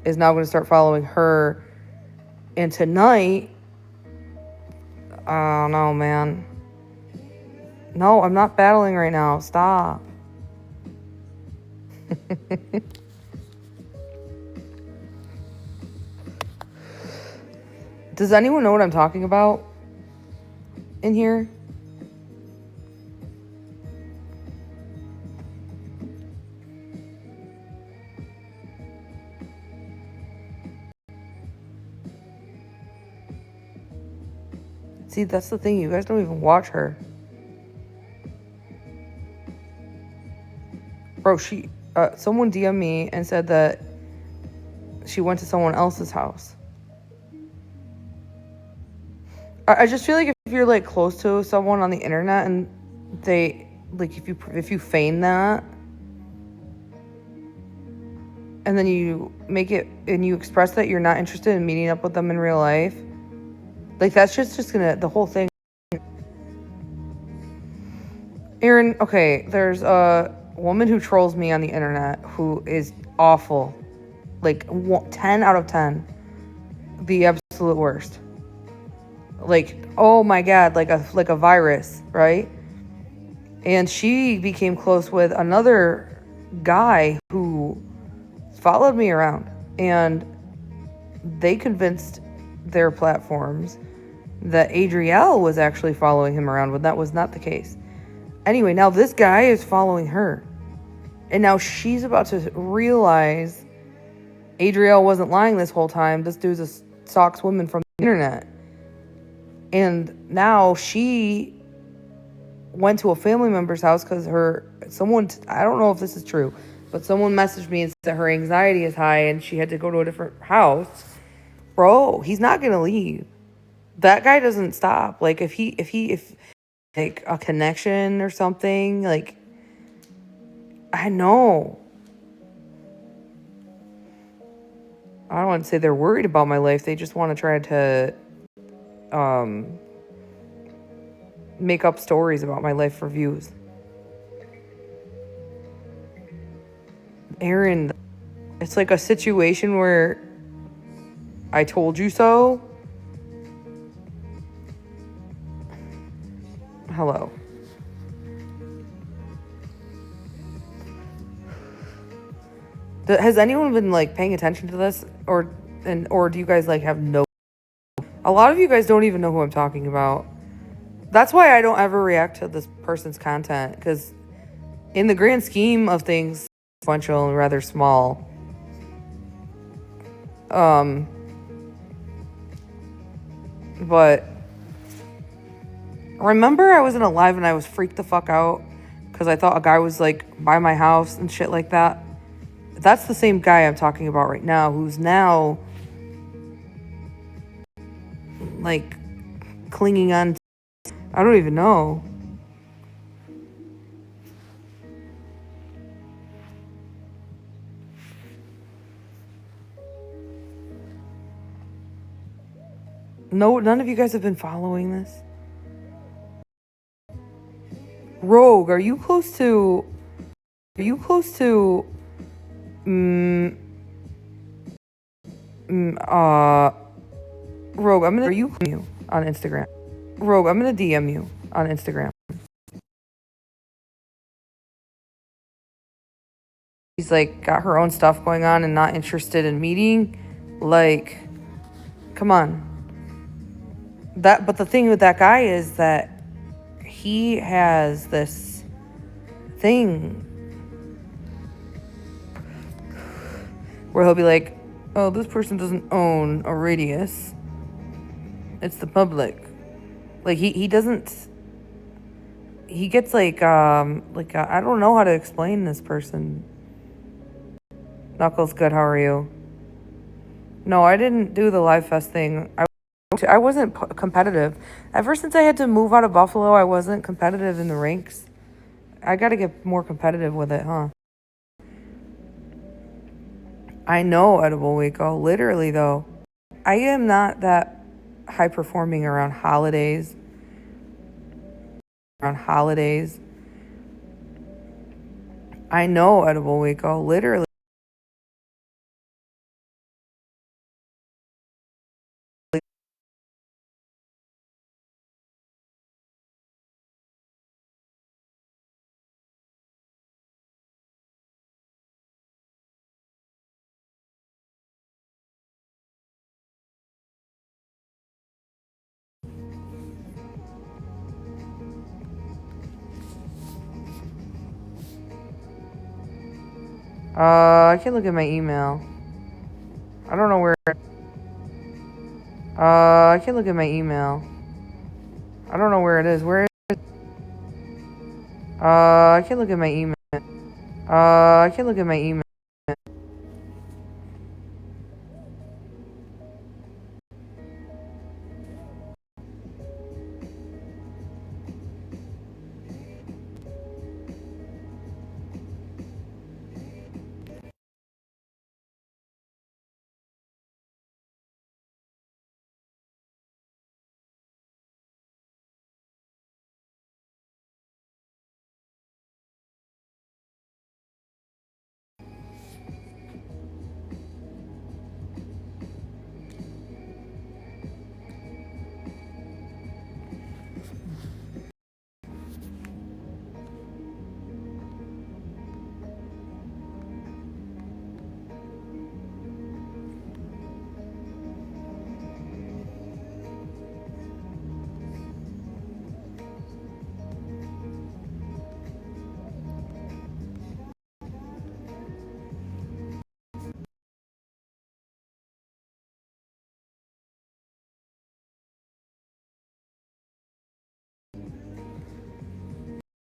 is now going to start following her. And tonight, oh no, man. No, I'm not battling right now. Stop. Does anyone know what I'm talking about in here? See, that's the thing. You guys don't even watch her. Bro, someone DM'd me and said that she went to someone else's house. I just feel like if you're like close to someone on the internet and they like if you feign that and then you make it and you express that you're not interested in meeting up with them in real life, like that's just gonna the whole thing. Aaron, okay, there's a woman who trolls me on the internet who is awful, like 10 out of 10, the absolute worst. Like, oh my god, like a virus, right? And she became close with another guy who followed me around, and they convinced their platforms that Adrielle was actually following him around when that was not the case. Anyway, now this guy is following her, and now she's about to realize Adrielle wasn't lying this whole time. This dude's a stalks women from the internet. And now she went to a family member's house because I don't know if this is true, but someone messaged me and said her anxiety is high and she had to go to a different house. Bro, he's not going to leave. That guy doesn't stop. Like if like a connection or something, like I know. I don't want to say they're worried about my life. They just want to try to make up stories about my life for views. Aaron, it's like a situation where I told you so. Hello. Has anyone been like paying attention to this, or do you guys like have no? A lot of you guys don't even know who I'm talking about. That's why I don't ever react to this person's content, because in the grand scheme of things, influential and rather small. But remember I was in a live and I was freaked the fuck out because I thought a guy was like by my house and shit like that. That's the same guy I'm talking about right now, who's now like clinging on to, I don't even know. No, none of you guys have been following this. Rogue, are you close to Rogue, I'm gonna DM you on Instagram. Rogue, I'm gonna DM you on Instagram. She's like got her own stuff going on and not interested in meeting. Like, come on. But the thing with that guy is that he has this thing where he'll be like, oh, this person doesn't own a radius. It's the public. Like he doesn't. He gets like I don't know how to explain this person. Knuckles, good. How are you? No, I didn't do the Live Fest thing. I wasn't competitive. Ever since I had to move out of Buffalo, I wasn't competitive in the ranks. I got to get more competitive with it, huh? I know, Edible Waco. Literally, though. I am not that high performing around holidays. I know, Edible Waco. Literally. I can't look at my email. I don't know where. I can't look at my email. I don't know where it is. Where is it? I can't look at my email. I can't look at my email.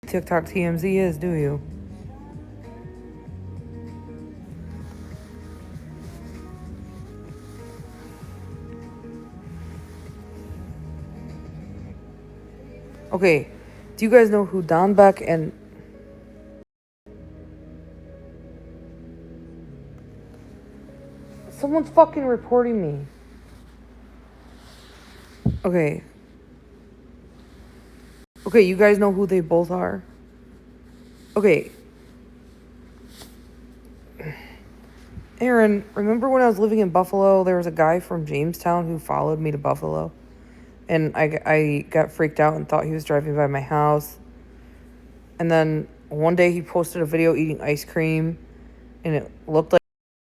TikTok TMZ is, do you? Okay, do you guys know who Don Beck and... Someone's fucking reporting me. Okay. Okay, you guys know who they both are? Okay. Aaron, remember when I was living in Buffalo, there was a guy from Jamestown who followed me to Buffalo? And I got freaked out and thought he was driving by my house. And then one day he posted a video eating ice cream, and it looked like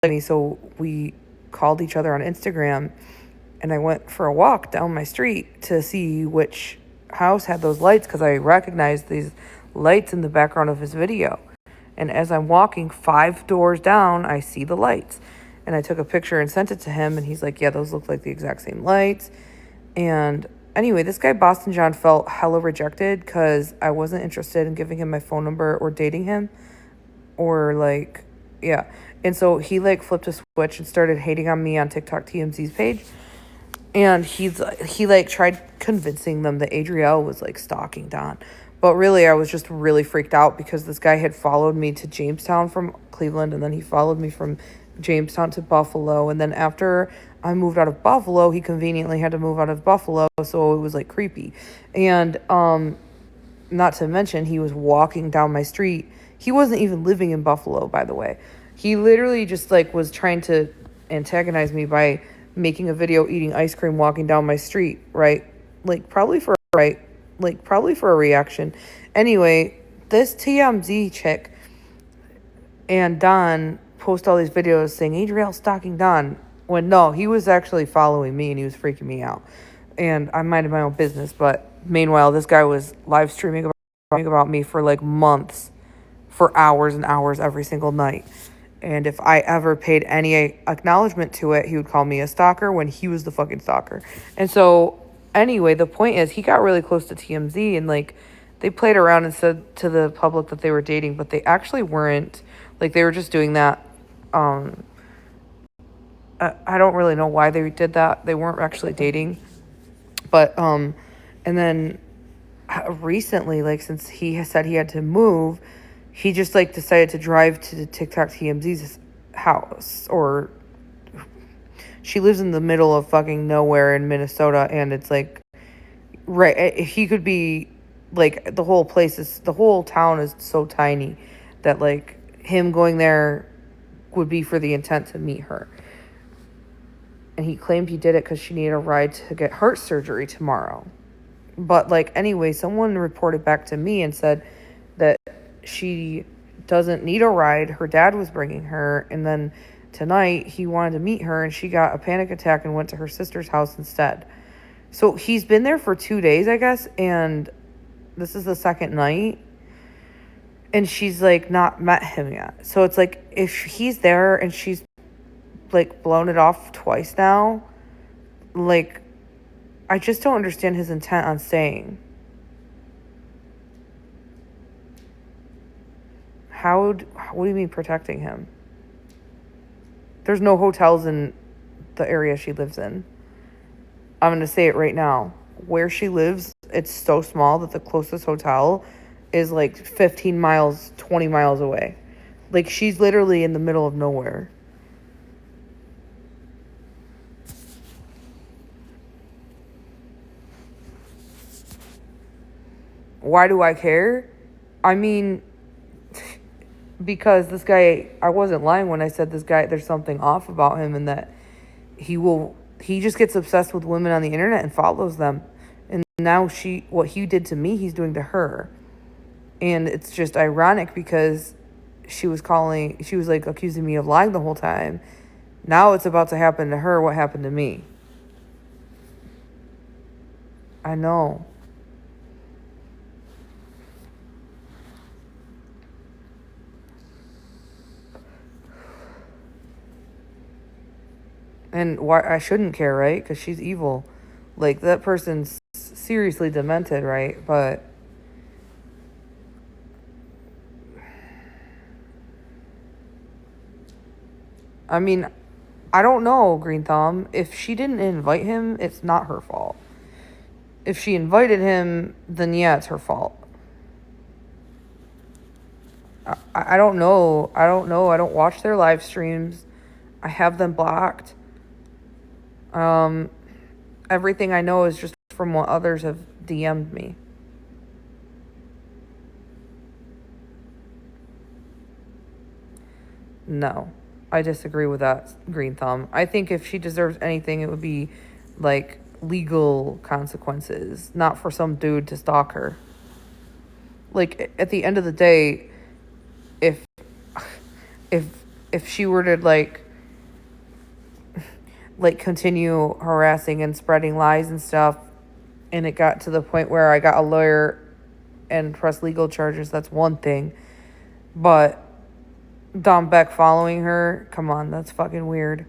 me, so we called each other on Instagram, and I went for a walk down my street to see which house had those lights, because I recognized these lights in the background of his video. And as I'm walking 5 doors down, I see the lights. And I took a picture and sent it to him, and he's like, yeah, those look like the exact same lights. And anyway, this guy, Boston John, felt hella rejected because I wasn't interested in giving him my phone number or dating him. Or, like, yeah. And so he, like, flipped a switch and started hating on me on TikTok TMZ's page. And he tried convincing them that Adrielle was, like, stalking Don. But really, I was just really freaked out because this guy had followed me to Jamestown from Cleveland, and then he followed me from Jamestown to Buffalo. And then after I moved out of Buffalo, he conveniently had to move out of Buffalo, so it was, like, creepy. And not to mention, he was walking down my street. He wasn't even living in Buffalo, by the way. He literally just, like, was trying to antagonize me by making a video eating ice cream walking down my street, right? Probably for a reaction. Anyway, this TMZ chick and Don post all these videos saying Adrielle stalking Don, when no, he was actually following me and he was freaking me out. And I minded my own business, but meanwhile, this guy was live streaming about me for like months, for hours and hours every single night. And if I ever paid any acknowledgement to it, he would call me a stalker when he was the fucking stalker. And so, anyway, the point is, he got really close to TMZ, and, like, they played around and said to the public that they were dating, but they actually weren't. Like, they were just doing that. I don't really know why they did that. They weren't actually dating. But, and then recently, like, since he has said he had to move, he just, like, decided to drive to the TikTok TMZ's house. Or she lives in the middle of fucking nowhere in Minnesota, and it's, like, right, he could be, like, the whole town is so tiny that, like, him going there would be for the intent to meet her. And he claimed he did it because she needed a ride to get heart surgery tomorrow. But, like, anyway, someone reported back to me and said that she doesn't need a ride. Her dad was bringing her. And then tonight he wanted to meet her, and she got a panic attack and went to her sister's house instead. So he's been there for 2 days, I guess. And this is the second night. And she's like not met him yet. So it's like if he's there and she's like blown it off twice now, like I just don't understand his intent on staying. What do you mean protecting him? There's no hotels in the area she lives in. I'm going to say it right now. Where she lives, it's so small that the closest hotel is like 15 miles, 20 miles away. Like, she's literally in the middle of nowhere. Why do I care? I mean, because this guy, I wasn't lying when I said this guy, there's something off about him, and that he just gets obsessed with women on the internet and follows them. And now what he did to me, he's doing to her. And it's just ironic because she was like accusing me of lying the whole time. Now it's about to happen to her what happened to me. I know. And why I shouldn't care, right? Because she's evil. Like, that person's seriously demented, right? But I mean, I don't know, Green Thumb. If she didn't invite him, it's not her fault. If she invited him, then yeah, it's her fault. I don't know. I don't know. I don't watch their live streams. I have them blocked. Everything I know is just from what others have DM'd me. No, I disagree with that, Green Thumb. I think if she deserves anything, it would be like legal consequences, not for some dude to stalk her. Like, at the end of the day, if she were to like continue harassing and spreading lies and stuff, and it got to the point where I got a lawyer and pressed legal charges, that's one thing. But Dom Beck following her, come on, that's fucking weird.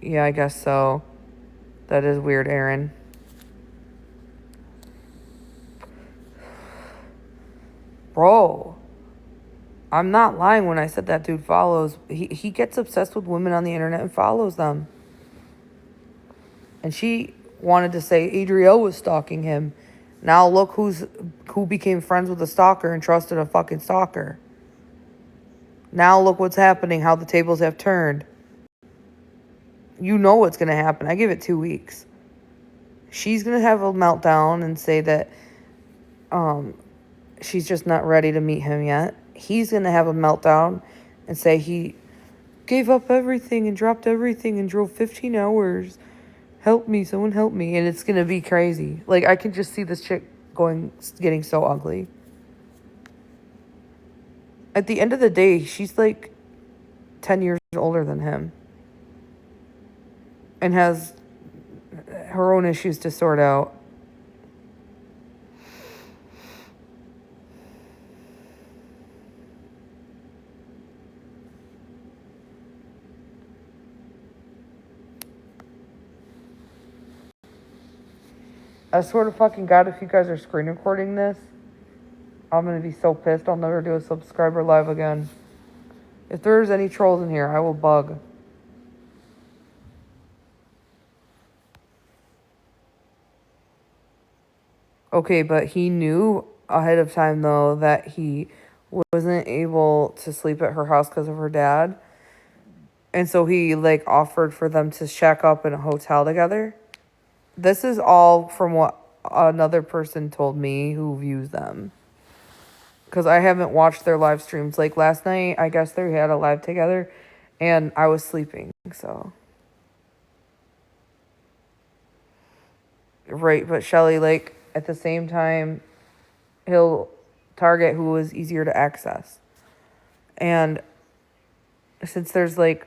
Yeah, I guess so. That is weird, Aaron. Bro, I'm not lying when I said that dude follows. He gets obsessed with women on the internet and follows them. And she wanted to say Adrielle was stalking him. Now look who became friends with a stalker and trusted a fucking stalker. Now look what's happening, how the tables have turned. You know what's going to happen. I give it 2 weeks. She's going to have a meltdown and say that she's just not ready to meet him yet. He's going to have a meltdown and say he gave up everything and dropped everything and drove 15 hours. Help me, someone help me. And it's going to be crazy. Like, I can just see this chick getting so ugly. At the end of the day, she's like 10 years older than him. And has her own issues to sort out. I swear to fucking God, if you guys are screen recording this, I'm going to be so pissed. I'll never do a subscriber live again. If there's any trolls in here, I will bug. Okay, but he knew ahead of time, though, that he wasn't able to sleep at her house because of her dad. And so he, like, offered for them to shack up in a hotel together. This is all from what another person told me who views them. Because I haven't watched their live streams. Like, last night, I guess they had a live together, and I was sleeping, so. Right, but Shelly, like, at the same time, he'll target who is easier to access. And since there's, like,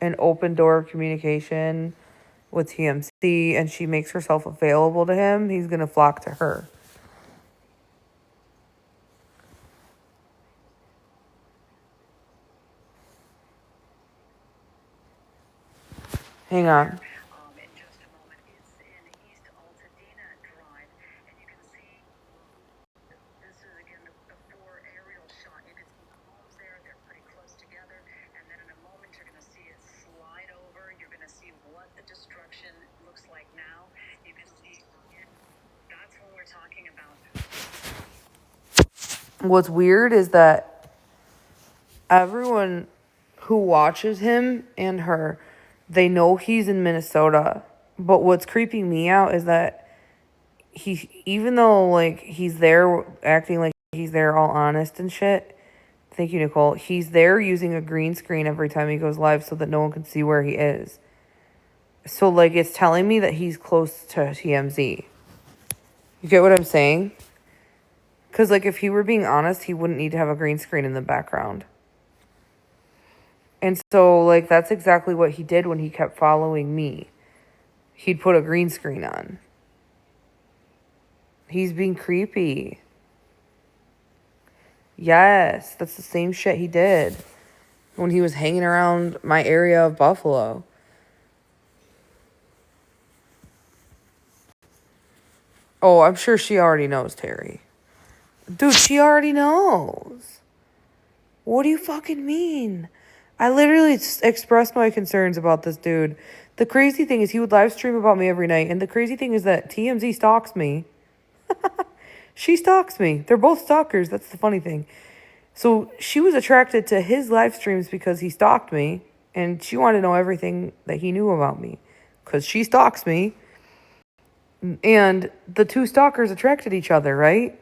an open door of communication with TMC, and she makes herself available to him, he's going to flock to her. Hang on. What's weird is that everyone who watches him and her, they know he's in Minnesota. But what's creeping me out is that even though like he's there acting like he's there all honest and shit. Thank you, Nicole. He's there using a green screen every time he goes live so that no one can see where he is. So like it's telling me that he's close to TMZ. You get what I'm saying? Because like if he were being honest, he wouldn't need to have a green screen in the background. And so like that's exactly what he did when he kept following me. He'd put a green screen on. He's being creepy. Yes, that's the same shit he did when he was hanging around my area of Buffalo. Oh, I'm sure she already knows, Terry. Dude, she already knows. What do you fucking mean? I literally expressed my concerns about this dude. The crazy thing is he would live stream about me every night. And the crazy thing is that TMZ stalks me. She stalks me. They're both stalkers. That's the funny thing. So she was attracted to his live streams because he stalked me. And she wanted to know everything that he knew about me. Because she stalks me. And the two stalkers attracted each other, right?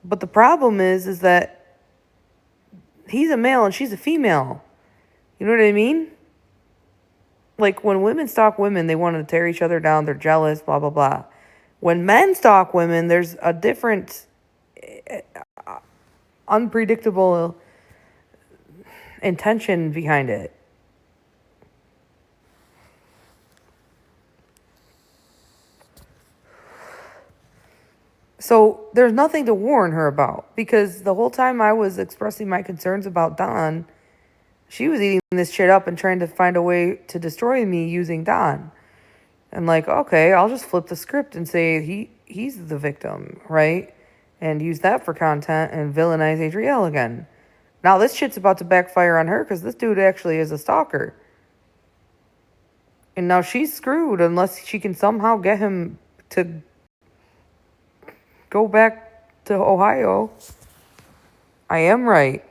But the problem is that he's a male and she's a female. You know what I mean? Like, when women stalk women, they want to tear each other down. They're jealous, blah, blah, blah. When men stalk women, there's a different, unpredictable intention behind it. So there's nothing to warn her about. Because the whole time I was expressing my concerns about Don, she was eating this shit up and trying to find a way to destroy me using Don. And like, okay, I'll just flip the script and say he's the victim, right? And use that for content and villainize Adrielle again. Now this shit's about to backfire on her because this dude actually is a stalker. And now she's screwed unless she can somehow get him to go back to Ohio. I am right.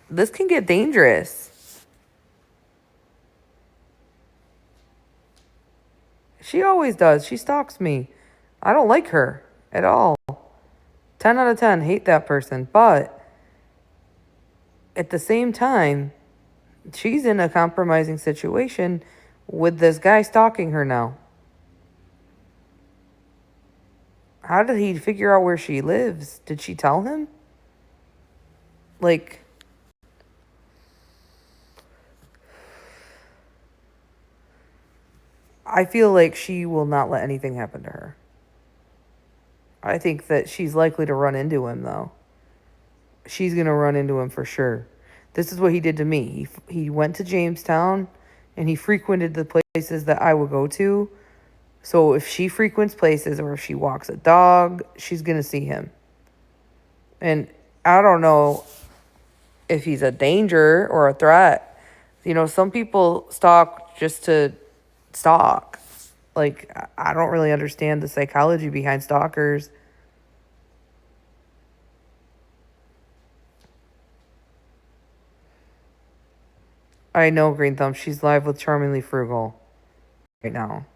This can get dangerous. She always does. She stalks me. I don't like her at all. 10 out of 10. Hate that person. But at the same time, she's in a compromising situation with this guy stalking her now. How did he figure out where she lives? Did she tell him? Like, I feel like she will not let anything happen to her. I think that she's likely to run into him, though. She's going to run into him for sure. This is what he did to me. He went to Jamestown, and he frequented the places that I would go to. So if she frequents places or if she walks a dog, she's going to see him. And I don't know if he's a danger or a threat. You know, some people stalk just to stalk. Like, I don't really understand the psychology behind stalkers. I know, Green Thumb. She's live with Charmingly Frugal right now.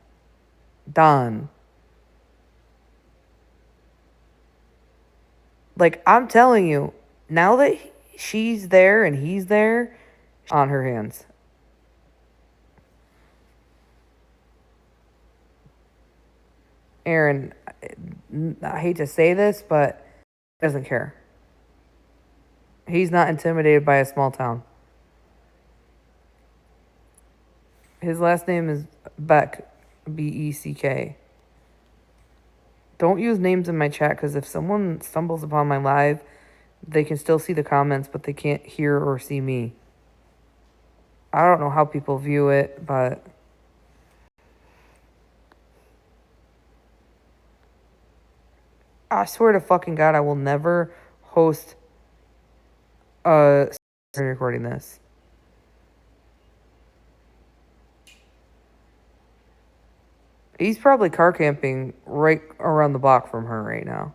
Done. Like, I'm telling you, now that she's there and he's there, on her hands. Aaron, I hate to say this, but he doesn't care. He's not intimidated by a small town. His last name is Beck, Beck. Don't use names in my chat because if someone stumbles upon my live, they can still see the comments, but they can't hear or see me. I don't know how people view it, but I swear to fucking God, I will never host a recording this. He's probably car camping right around the block from her right now.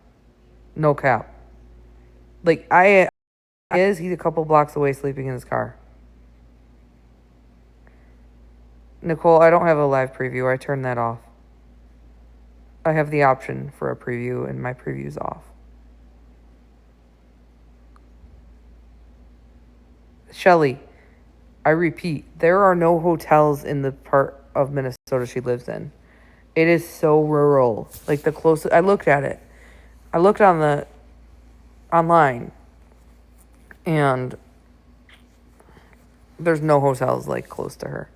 No cap. Like, he's a couple blocks away sleeping in his car. Nicole, I don't have a live preview. I turned that off. I have the option for a preview, and my preview's off. Shelly, I repeat, there are no hotels in the part of Minnesota she lives in. It is so rural. Like, the closest... I looked at it. I looked online, and there's no hotels, like, close to her.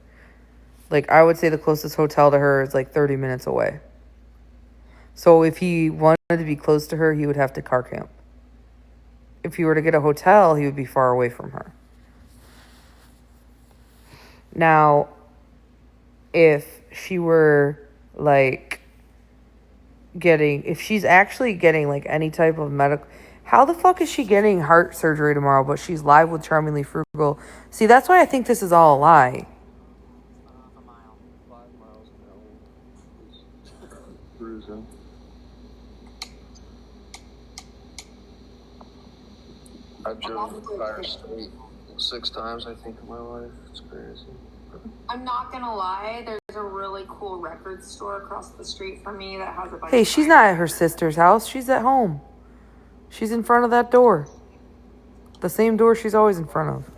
Like, I would say the closest hotel to her is, like, 30 minutes away. So if he wanted to be close to her, he would have to car camp. If he were to get a hotel, he would be far away from her. Now, if she were, like, if she's actually getting, like, any type of medical... How the fuck is she getting heart surgery tomorrow, but she's live with Charmingly Frugal? See, that's why I think this is all a lie. I've driven the entire state 6 times, I think, in my life. It's crazy. I'm not gonna lie, there's a really cool record store across the street from me that has a bunch Hey, she's not at her sister's house. She's at home. She's in front of that door. The same door she's always in front of.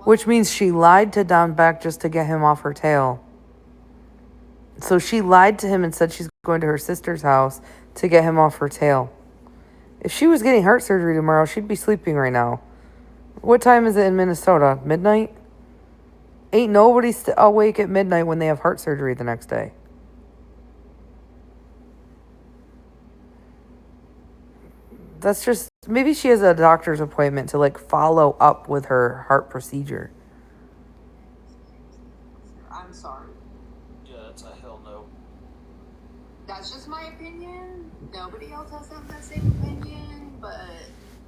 Which means she lied to Don Beck just to get him off her tail. So she lied to him and said she's going to her sister's house to get him off her tail. If she was getting heart surgery tomorrow, she'd be sleeping right now. What time is it in Minnesota? Midnight? Ain't nobody awake at midnight when they have heart surgery the next day. That's just... Maybe she has a doctor's appointment to, like, follow up with her heart procedure. I'm sorry. Yeah, that's a hell no. That's just my opinion. Nobody else has that same opinion, but...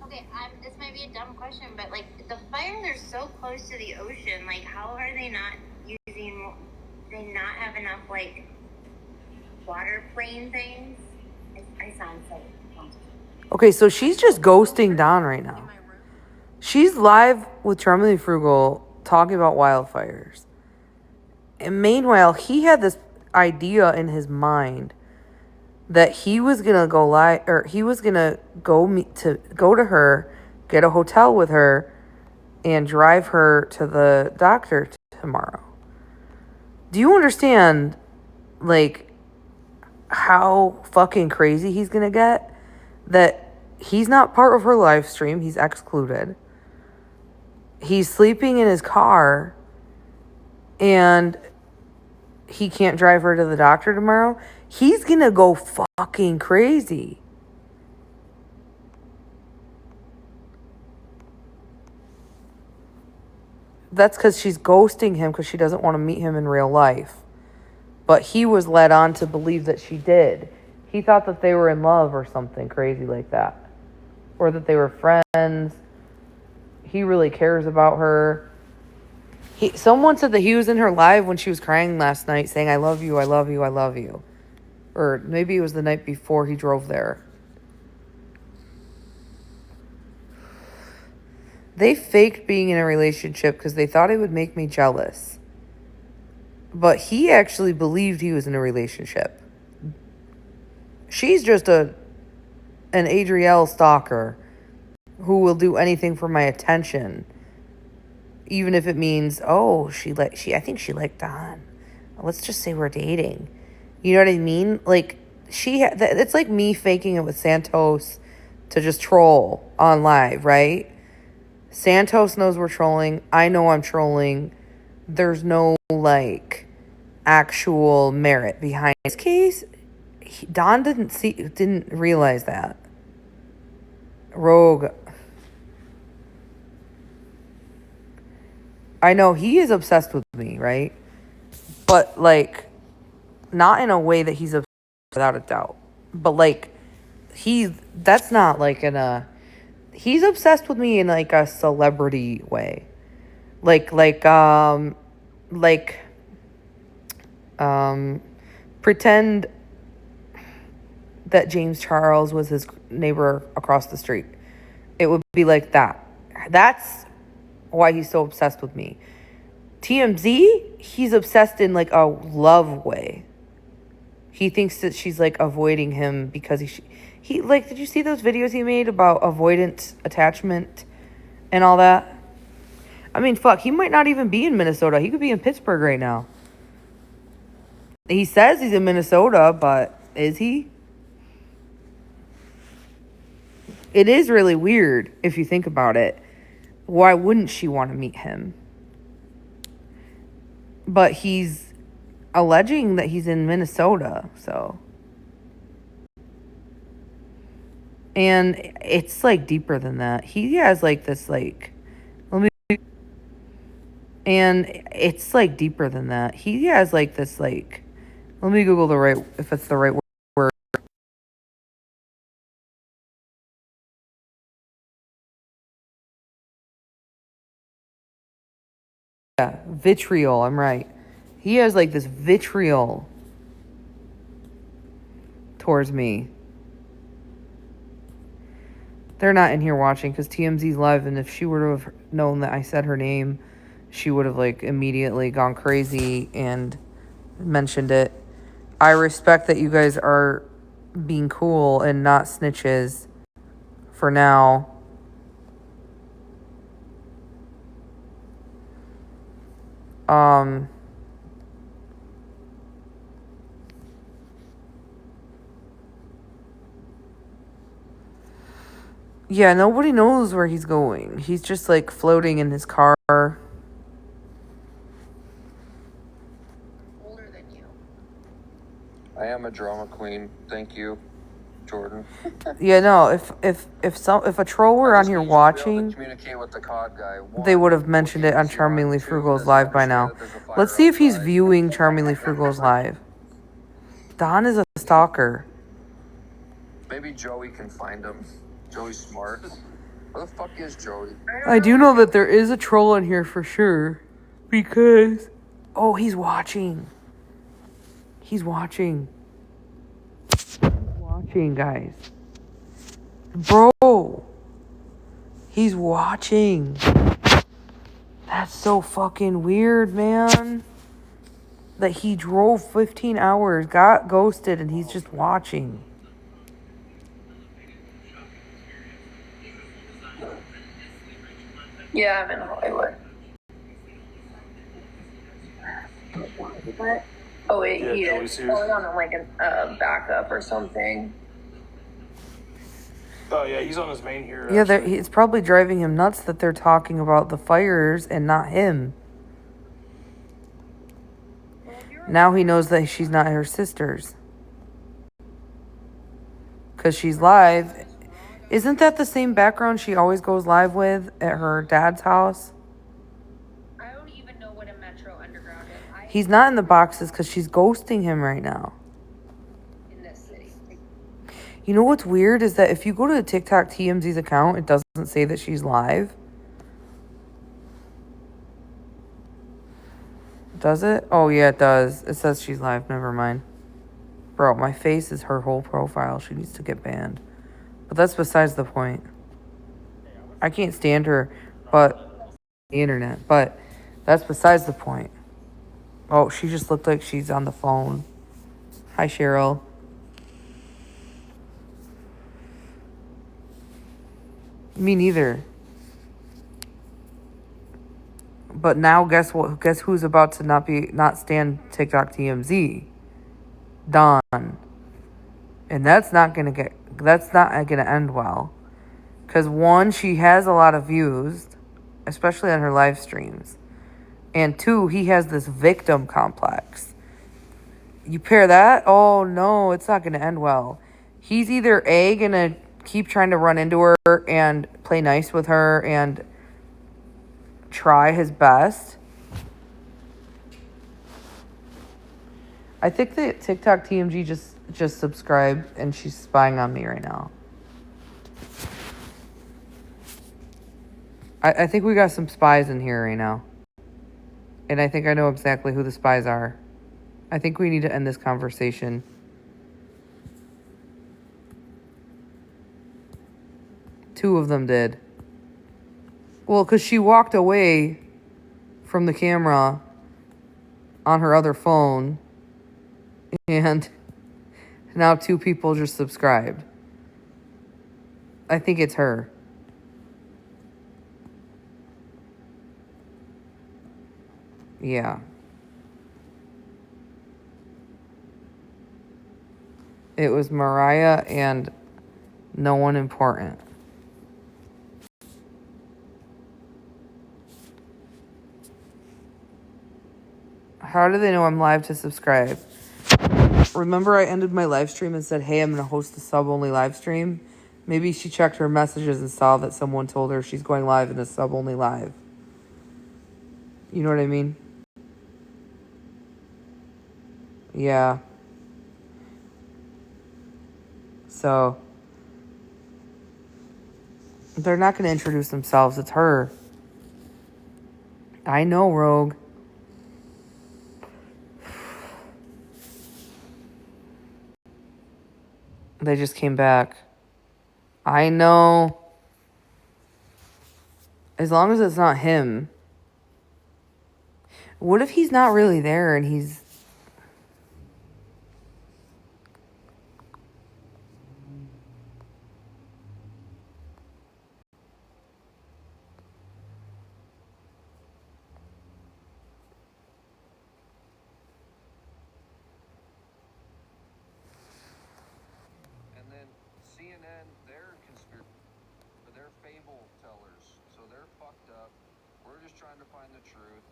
Okay, this might be a dumb question, but, like, the fires are so close to the ocean. Like, how are they not using... They not have enough, like, water plane things? I sound so... Okay, so she's just ghosting Don right now. She's live with Charmingly Frugal talking about wildfires. And meanwhile, he had this idea in his mind that he was gonna go live, or he was gonna go to her, get a hotel with her, and drive her to the doctor tomorrow. Do you understand, like, how fucking crazy he's gonna get? That he's not part of her live stream. He's excluded. He's sleeping in his car. And he can't drive her to the doctor tomorrow. He's going to go fucking crazy. That's because she's ghosting him because she doesn't want to meet him in real life. But he was led on to believe that she did. He thought that they were in love or something crazy like that. Or that they were friends. He really cares about her. Someone said that he was in her live when she was crying last night saying, I love you, I love you, I love you. Or maybe it was the night before he drove there. They faked being in a relationship because they thought it would make me jealous. But he actually believed he was in a relationship. She's just an Adrielle stalker who will do anything for my attention, even if it means, I think she liked Don. Let's just say we're dating. You know what I mean? Like, it's like me faking it with Santos to just troll on live, right? Santos knows we're trolling. I know I'm trolling. There's no, like, actual merit behind this case. Don didn't realize that. Rogue. I know he is obsessed with me, right? But, like, not in a way that he's obsessed without a doubt. But, like, that's not, like, he's obsessed with me in, like, a celebrity way. Like, pretend that James Charles was his neighbor across the street. It would be like that. That's why he's so obsessed with me. TMZ, he's obsessed in like a love way. He thinks that she's like avoiding him because he like, did you see those videos he made about avoidant attachment and all that? I mean, fuck, he might not even be in Minnesota. He could be in Pittsburgh right now. He says he's in Minnesota, but is he? It is really weird if you think about it. Why wouldn't she want to meet him? But he's alleging that he's in Minnesota, so. And it's like deeper than that. He has like this like, and it's like deeper than that. He has like this like, let me Google if it's the right word. Yeah, vitriol, I'm right. He has like this vitriol towards me. They're not in here watching because TMZ's live, and if she were to have known that I said her name, she would have like immediately gone crazy and mentioned it. I respect that you guys are being cool and not snitches for now. Yeah, nobody knows where he's going. He's just like floating in his car. Older than you. I am a drama queen. Thank you, Jordan. Yeah, no, if a troll were on here watching, Communicate with the COD guy. they would have mentioned it on Charmingly Frugal's live by now. Let's see if he's viewing Charmingly Frugal's live. Don is a stalker. Maybe Joey can find him. Joey's smart. Where the fuck is Joey? I do know that there is a troll in here for sure. Because... Oh, he's watching. He's watching. He's watching, guys. Bro. He's watching. That's so fucking weird, man. That he drove 15 hours, got ghosted, and he's just watching. Yeah, I'm in Hollywood. What? Oh wait, Yeah, he Joey's is. here. Oh, on like a backup or something. Oh yeah, he's on his main here. Yeah, actually. it's probably driving him nuts that they're talking about the fires and not him. Now he knows that she's not her sister's. Because she's live. Isn't that the same background she always goes live with at her dad's house? I don't even know what a Metro Underground is. He's not in the boxes because she's ghosting him right now. In this city. You know what's weird is that if you go to the TikTok TMZ's account, it doesn't say that she's live. Does it? Oh, yeah, it does. It says she's live. Never mind. Bro, my face is her whole profile. She needs to get banned. But that's besides the point. I can't stand her, but the internet. But that's besides the point. Oh, she just looked like she's on the phone. Hi, Cheryl. Me neither. But now guess what? Guess who's about to not stand TikTok TMZ? Dawn. And that's not gonna end well. Cause one, she has a lot of views, especially on her live streams. And two, he has this victim complex. You pair that, oh no, it's not gonna end well. He's either A, gonna keep trying to run into her and play nice with her and try his best. I think that TikTok TMG just subscribed and she's spying on me right now. I think we got some spies in here right now. And I think I know exactly who the spies are. I think we need to end this conversation. Two of them did. Well, because she walked away from the camera on her other phone. And now two people just subscribed. I think it's her. Yeah. It was Mariah and no one important. How do they know I'm live to subscribe? Remember I ended my live stream and said, hey, I'm going to host a sub-only live stream? Maybe she checked her messages and saw that someone told her she's going live in a sub-only live. You know what I mean? Yeah. So, they're not going to introduce themselves. It's her. I know, Rogue. They just came back. I know. As long as it's not him. What if he's not really there and he's... And then CNN, they're fable tellers, so they're fucked up. We're just trying to find the truth.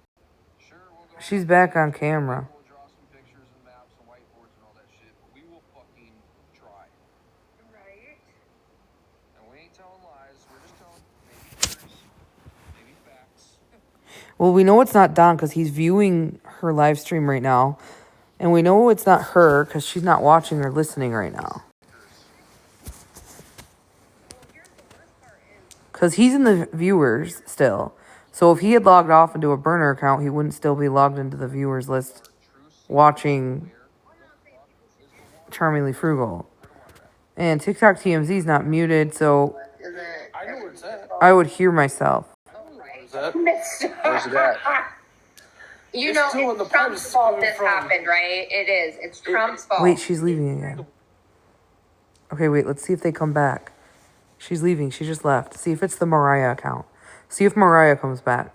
Sure, we'll go. She's back on camera. We'll draw some pictures and maps and whiteboards and all that shit, but we will fucking try. Right? And we ain't telling lies. We're just telling maybe theories, maybe facts. Well, we know it's not Don because he's viewing her live stream right now. And we know it's not her because she's not watching or listening right now. Because he's in the viewers still. So if he had logged off into a burner account, he wouldn't still be logged into the viewers list watching Charmingly Frugal. And TikTok TMZ is not muted, so I know where it's at. I would hear myself. Where's that? Where's it at? You It's know, still in the it's Trump's post fault coming this from- happened, right? It is. It's Trump's fault. Wait, she's leaving again. Okay, wait, let's see if they come back. She's leaving. She just left. See if it's the Mariah account. See if Mariah comes back.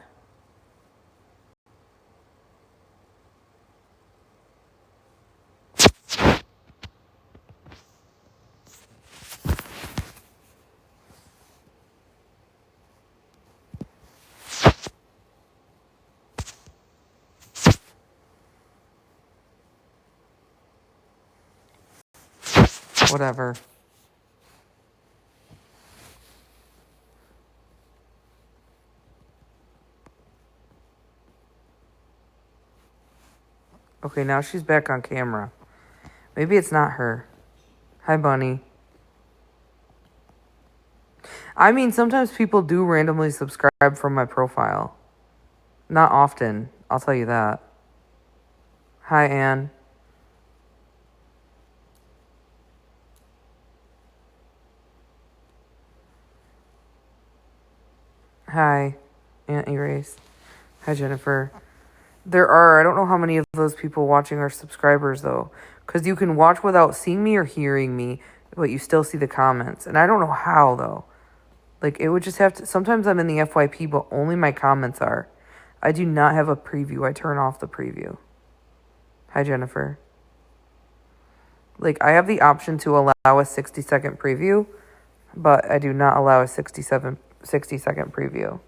Whatever. Okay, now she's back on camera. Maybe it's not her. Hi, Bunny. I mean, sometimes people do randomly subscribe from my profile. Not often, I'll tell you that. Hi, Anne. Hi, Aunt Erase. Hi, Jennifer. I don't know how many of those people watching are subscribers, though. Because you can watch without seeing me or hearing me, but you still see the comments. And I don't know how, though. Like, it would just have to... Sometimes I'm in the FYP, but only my comments are. I do not have a preview. I turn off the preview. Hi, Jennifer. Like, I have the option to allow a 60-second preview, but I do not allow a 60-second preview.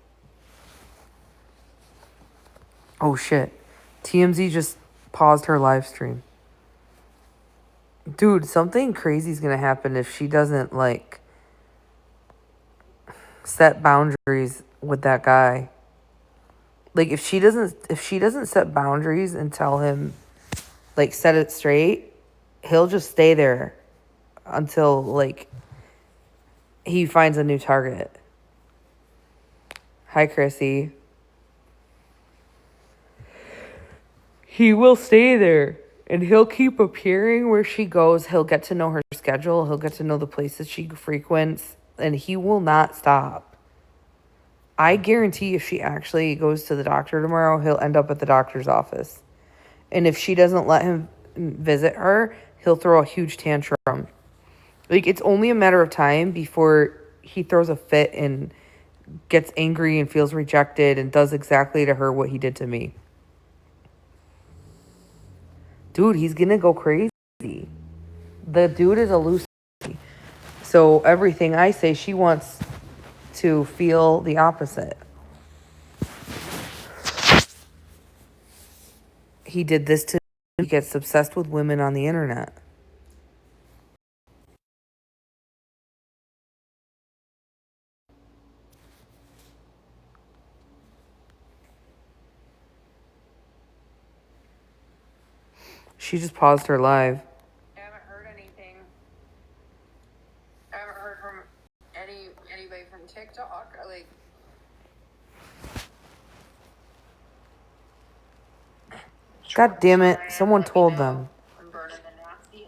Oh, shit. TMZ just paused her live stream. Dude, something crazy is going to happen if she doesn't, like, set boundaries with that guy. Like if she doesn't set boundaries and tell him, like, set it straight, he'll just stay there until, like, he finds a new target. Hi, Chrissy. He will stay there and he'll keep appearing where she goes. He'll get to know her schedule. He'll get to know the places she frequents, and he will not stop. I guarantee if she actually goes to the doctor tomorrow, he'll end up at the doctor's office. And if she doesn't let him visit her, he'll throw a huge tantrum. Like, it's only a matter of time before he throws a fit and gets angry and feels rejected and does exactly to her what he did to me. Dude, he's gonna go crazy. The dude is a loose. So everything I say, she wants to feel the opposite. He did this to. He gets obsessed with women on the internet. She just paused her live. I haven't heard anything. I haven't heard from anybody from TikTok. Like, God damn it. Someone told them. I'm burning the nasty.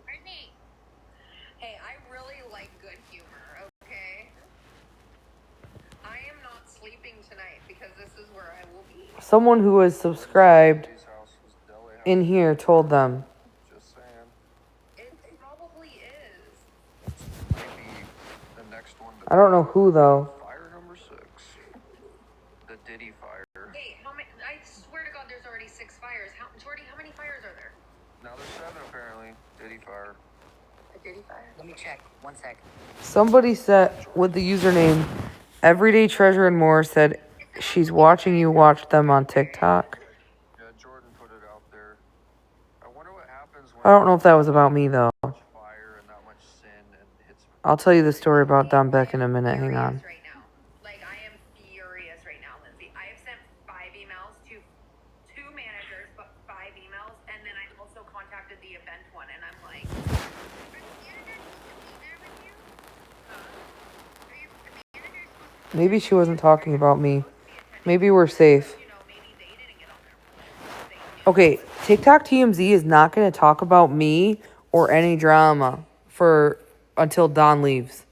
Brittany. Hey, I really like good humor, okay? I am not sleeping tonight because this is where I will be. Someone who was subscribed His house was deli house. in here told them. Just saying. It probably is. Maybe the next one. I don't know who, though. Fire number 6. The Diddy fire. Hey, how many? I swear to God, there's already 6 fires. Jordy, how many fires are there? Now there's 7 apparently. Diddy fire. A Diddy fire? Let me check. 1 sec. Somebody said with the username Everyday Treasure and More said she's watching you watch them on TikTok. Yeah, Jordan put it out there. I wonder what happens when I don't know if that was about me, though. fire and that much sin and hits. I'll tell you the story about Don Beck in a minute. Hang on. Right now. Like, I am furious right now, Lindsay. I have sent 5 emails to 2 managers, but 5 emails, and then I also contacted the event one, and I'm like, Maybe she wasn't talking about me. Maybe we're safe. you know, maybe they didn't get on there. Okay, TikTok TMZ is not going to talk about me or any drama for until Dawn leaves.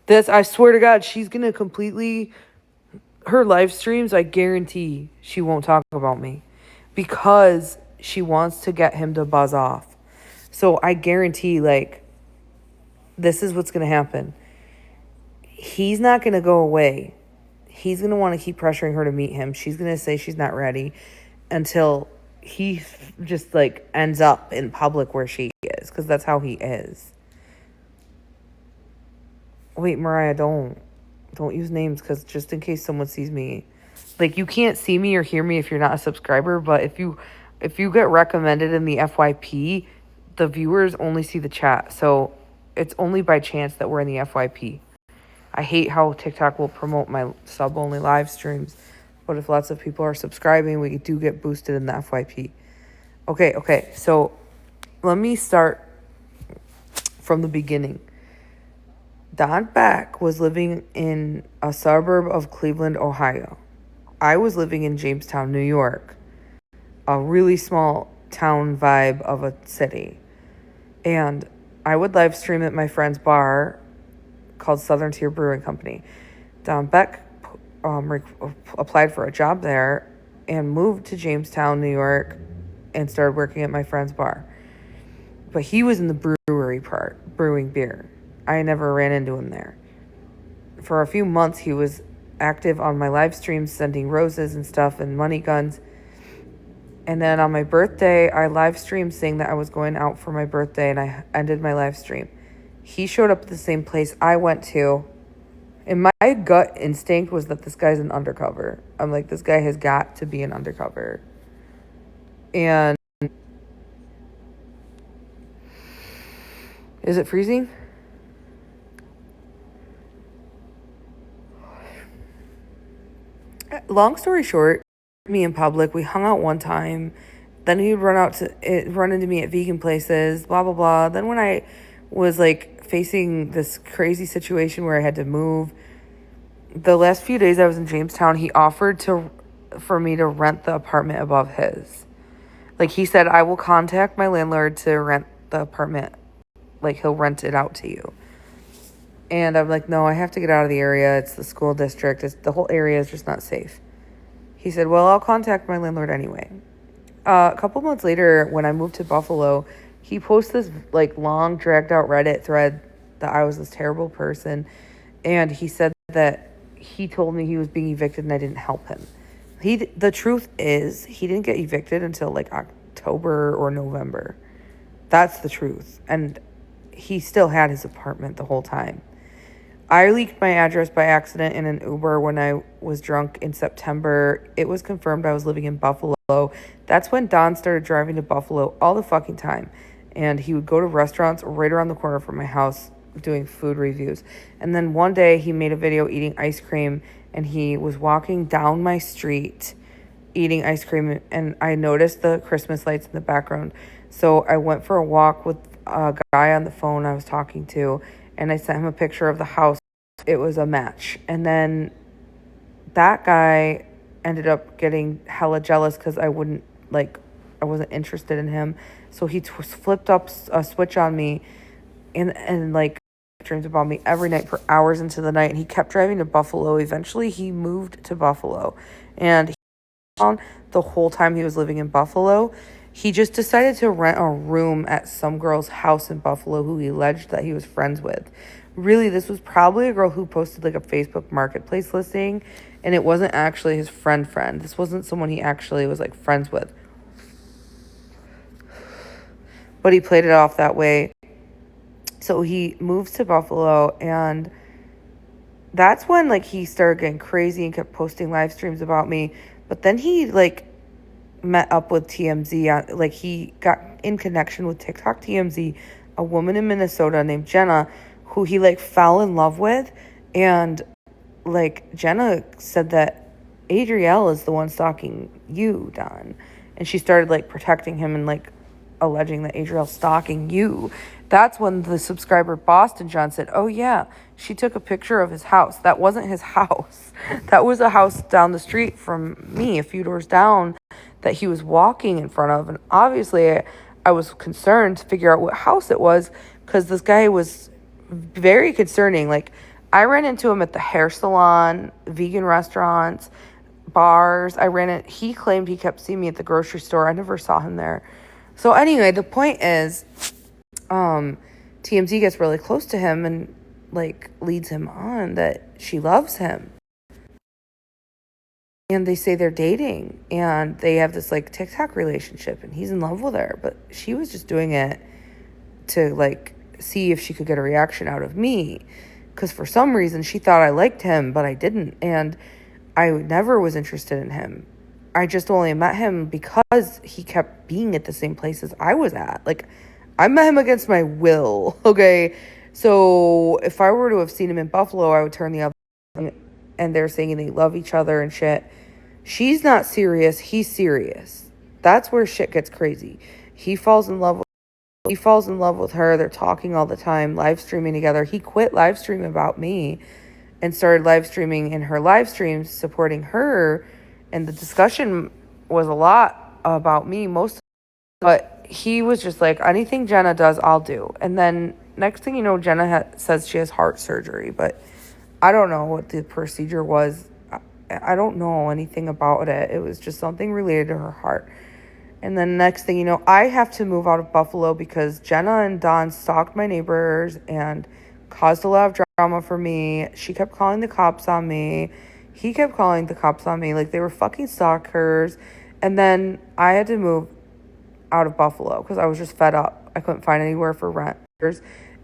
This, I swear to God, she's going to completely, her live streams, I guarantee she won't talk about me because she wants to get him to buzz off. So I guarantee, like, this is what's going to happen. He's not going to go away. He's going to want to keep pressuring her to meet him. She's going to say she's not ready until he just, like, ends up in public where she is, because that's how he is. Wait, Mariah, don't use names, because just in case someone sees me. Like, you can't see me or hear me if you're not a subscriber, but if you get recommended in the FYP, the viewers only see the chat. So it's only by chance that we're in the FYP. I hate how TikTok will promote my sub-only live streams, but if lots of people are subscribing, we do get boosted in the FYP. Okay, so let me start from the beginning. Don Beck was living in a suburb of Cleveland, Ohio. I was living in Jamestown, New York, a really small town vibe of a city. And I would live stream at my friend's bar called Southern Tier Brewing Company. Don Beck applied for a job there and moved to Jamestown, New York, and started working at my friend's bar. But he was in the brewery part, brewing beer. I never ran into him there. For a few months, he was active on my live streams, sending roses and stuff and money guns. And then on my birthday, I live streamed saying that I was going out for my birthday, and I ended my live stream. He showed up at the same place I went to, and my gut instinct was that this guy's an undercover. I'm like, this guy has got to be an undercover. And is it freezing? long story short, me in public, we hung out one time. Then he'd run into me at vegan places, blah, blah, blah. Then when I was like facing this crazy situation where I had to move, the last few days I was in Jamestown, he offered for me to rent the apartment above his. Like, he said, I will contact my landlord to rent the apartment. Like, he'll rent it out to you. And I'm like, no, I have to get out of the area. It's the school district. The whole area is just not safe. He said, well, I'll contact my landlord anyway. A couple months later, when I moved to Buffalo, he posted this like long, dragged out Reddit thread that I was this terrible person. And he said that he told me he was being evicted and I didn't help him. The truth is, he didn't get evicted until like October or November. That's the truth. And he still had his apartment the whole time. I leaked my address by accident in an Uber when I was drunk in September. It was confirmed I was living in Buffalo. That's when Don started driving to Buffalo all the fucking time. And he would go to restaurants right around the corner from my house doing food reviews. And then one day he made a video eating ice cream, and he was walking down my street eating ice cream, and I noticed the Christmas lights in the background. So I went for a walk with a guy on the phone I was talking to, and I sent him a picture of the house. It was a match. And then that guy ended up getting hella jealous because I wasn't interested in him. So he flipped up a switch on me and like dreamed about me every night for hours into the night. And he kept driving to Buffalo. Eventually he moved to Buffalo, and the whole time he was living in Buffalo, he just decided to rent a room at some girl's house in Buffalo who he alleged that he was friends with. Really, this was probably a girl who posted like a Facebook marketplace listing, and it wasn't actually his friend. This wasn't someone he actually was like friends with. But he played it off that way. So he moves to Buffalo, and that's when like he started getting crazy and kept posting live streams about me. But then he like met up with TMZ. Like, he got in connection with TikTok TMZ, a woman in Minnesota named Jenna, who he like fell in love with. And like Jenna said that Adrielle is the one stalking you, Don. And she started like protecting him and like alleging that Adrielle's stalking you. That's when the subscriber Boston John said, oh yeah, she took a picture of his house. That wasn't his house. That was a house down the street from me, a few doors down, that he was walking in front of. And obviously I was concerned to figure out what house it was, because this guy was very concerning. Like, I ran into him at the hair salon, vegan restaurants, bars. He claimed he kept seeing me at the grocery store. I never saw him there. So anyway, the point is, TMZ gets really close to him and like leads him on that she loves him. And they say they're dating, and they have this like TikTok relationship, and he's in love with her, but she was just doing it to like see if she could get a reaction out of me, because for some reason she thought I liked him, but I didn't, and I never was interested in him. I just only met him because he kept being at the same places I was at. Like, I met him against my will, okay? So if I were to have seen him in Buffalo, I would turn the other way, and they're saying they love each other and shit. She's not serious. He's serious. That's where shit gets crazy. He falls in love with her. They're talking all the time, live streaming together. He quit live streaming about me and started live streaming in her live streams, supporting her. And the discussion was a lot about me, but he was just like, anything Jenna does, I'll do. And then next thing you know, Jenna says she has heart surgery, but I don't know what the procedure was. I don't know anything about it. It was just something related to her heart. And then next thing you know, I have to move out of Buffalo because Jenna and Don stalked my neighbors and caused a lot of drama for me. She kept calling the cops on me. He kept calling the cops on me. Like, they were fucking stalkers. And then I had to move out of Buffalo because I was just fed up. I couldn't find anywhere for rent.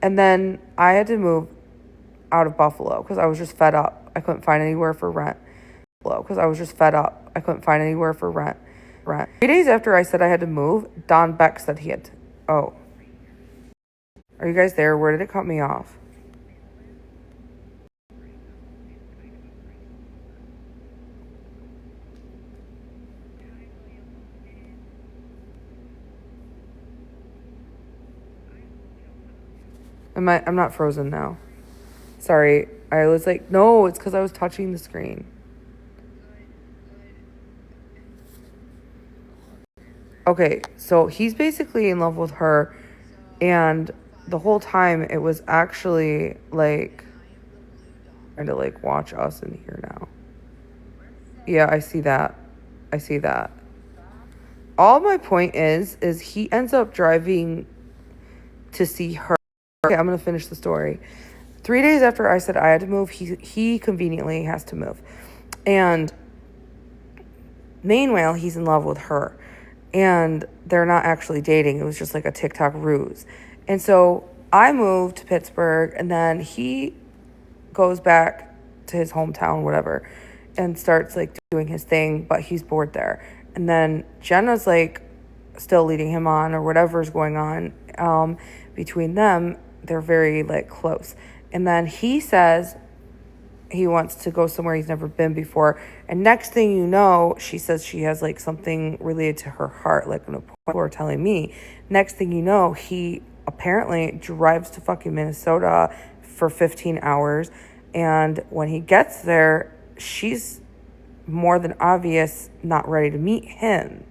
And then I had to move out of Buffalo because I was just fed up. I couldn't find anywhere for rent. 3 days after I said I had to move, Don Beck said he had to. Oh. Are you guys there? Where did it cut me off? I'm not frozen now. Sorry. I was like, no, it's because I was touching the screen. Okay, so he's basically in love with her, and the whole time it was actually like trying to like watch us in here now. Yeah, I see that. I see that. All my point is he ends up driving to see her. Okay, I'm gonna finish the story. 3 days after I said I had to move, he conveniently has to move, and meanwhile he's in love with her, and they're not actually dating. It was just like a TikTok ruse, and so I moved to Pittsburgh, and then he goes back to his hometown, whatever, and starts like doing his thing, but he's bored there. And then Jenna's like still leading him on, or whatever's going on between them. They're very like close. And then he says he wants to go somewhere he's never been before. And next thing you know, she says she has like something related to her heart, like an appointment, or telling me. Next thing you know, he apparently drives to fucking Minnesota for 15 hours. And when he gets there, she's more than obvious not ready to meet him.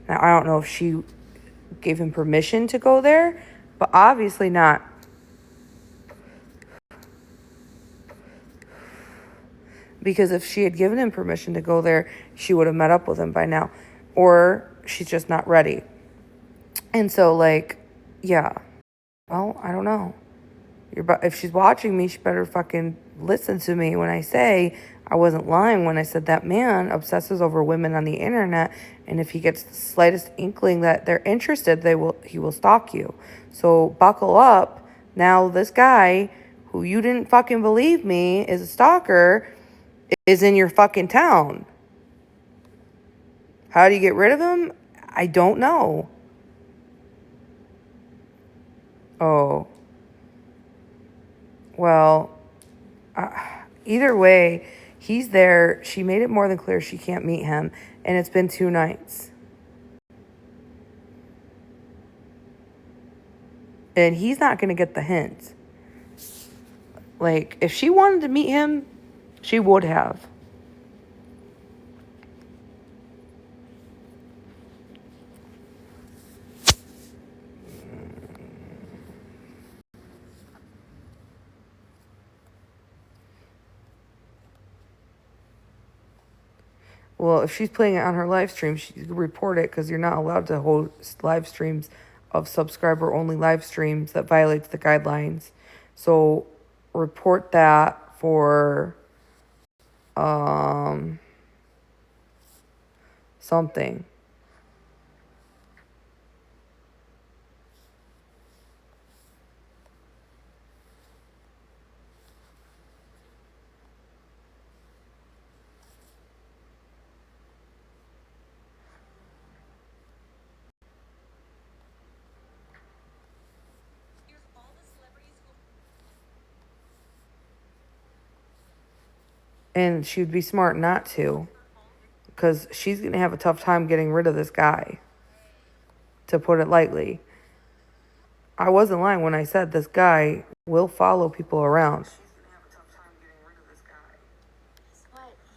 Now, I don't know if she gave him permission to go there, but obviously not. Because if she had given him permission to go there, she would have met up with him by now. Or she's just not ready. And so, like, yeah. Well, I don't know. If she's watching me, she better fucking listen to me when I say I wasn't lying when I said that man obsesses over women on the internet, and if he gets the slightest inkling that they're interested, he will stalk you. So buckle up. Now this guy, who you didn't fucking believe me is a stalker, is in your fucking town. How do you get rid of him? I don't know. Oh. Well, either way, he's there. She made it more than clear she can't meet him, and it's been 2 nights. And he's not going to get the hint. Like, if she wanted to meet him, she would have. Well, if she's playing it on her live stream, she can report it, because you're not allowed to host live streams of subscriber-only live streams that violates the guidelines. So report that for something. And she'd be smart not to, because she's going to have a tough time getting rid of this guy, to put it lightly. I wasn't lying when I said this guy will follow people around. She's going to have a tough time getting rid of this guy,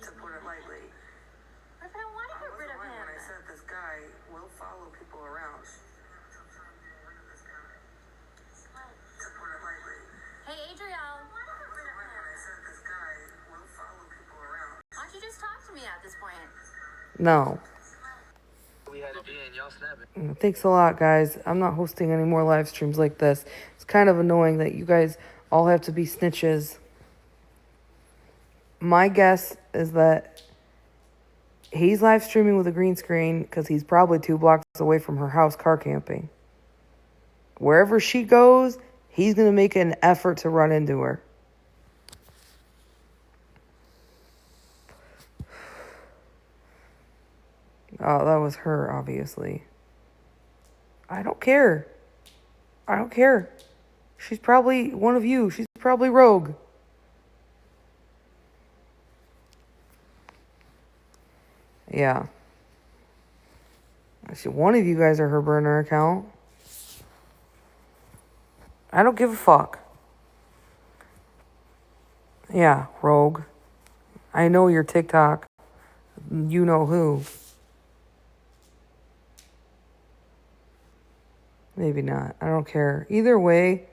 to put it lightly. What if I don't want to get rid of him? When I said this guy will follow people around. Hey, Adrielle. Why don't you just talk to me at this point? No. Thanks a lot, guys. I'm not hosting any more live streams like this. It's kind of annoying that you guys all have to be snitches. My guess is that he's live streaming with a green screen because he's probably 2 blocks away from her house car camping. Wherever she goes, he's going to make an effort to run into her. Oh, that was her, obviously. I don't care. I don't care. She's probably one of you. She's probably rogue. Yeah. I see one of you guys are her burner account. I don't give a fuck. Yeah, rogue. I know your TikTok. You know who. Maybe not. I don't care. Either way.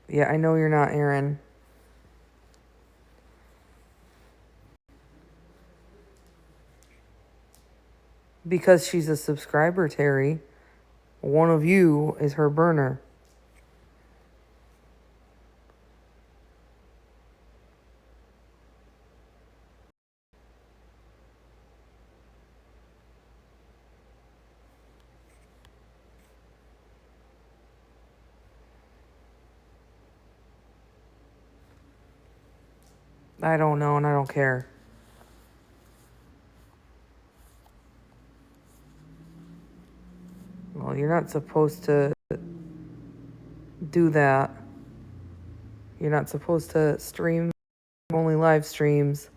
Yeah, I know you're not Aaron. Because she's a subscriber, Terry. One of you is her burner. I don't know and I don't care. Well, you're not supposed to do that. You're not supposed to stream only live streams.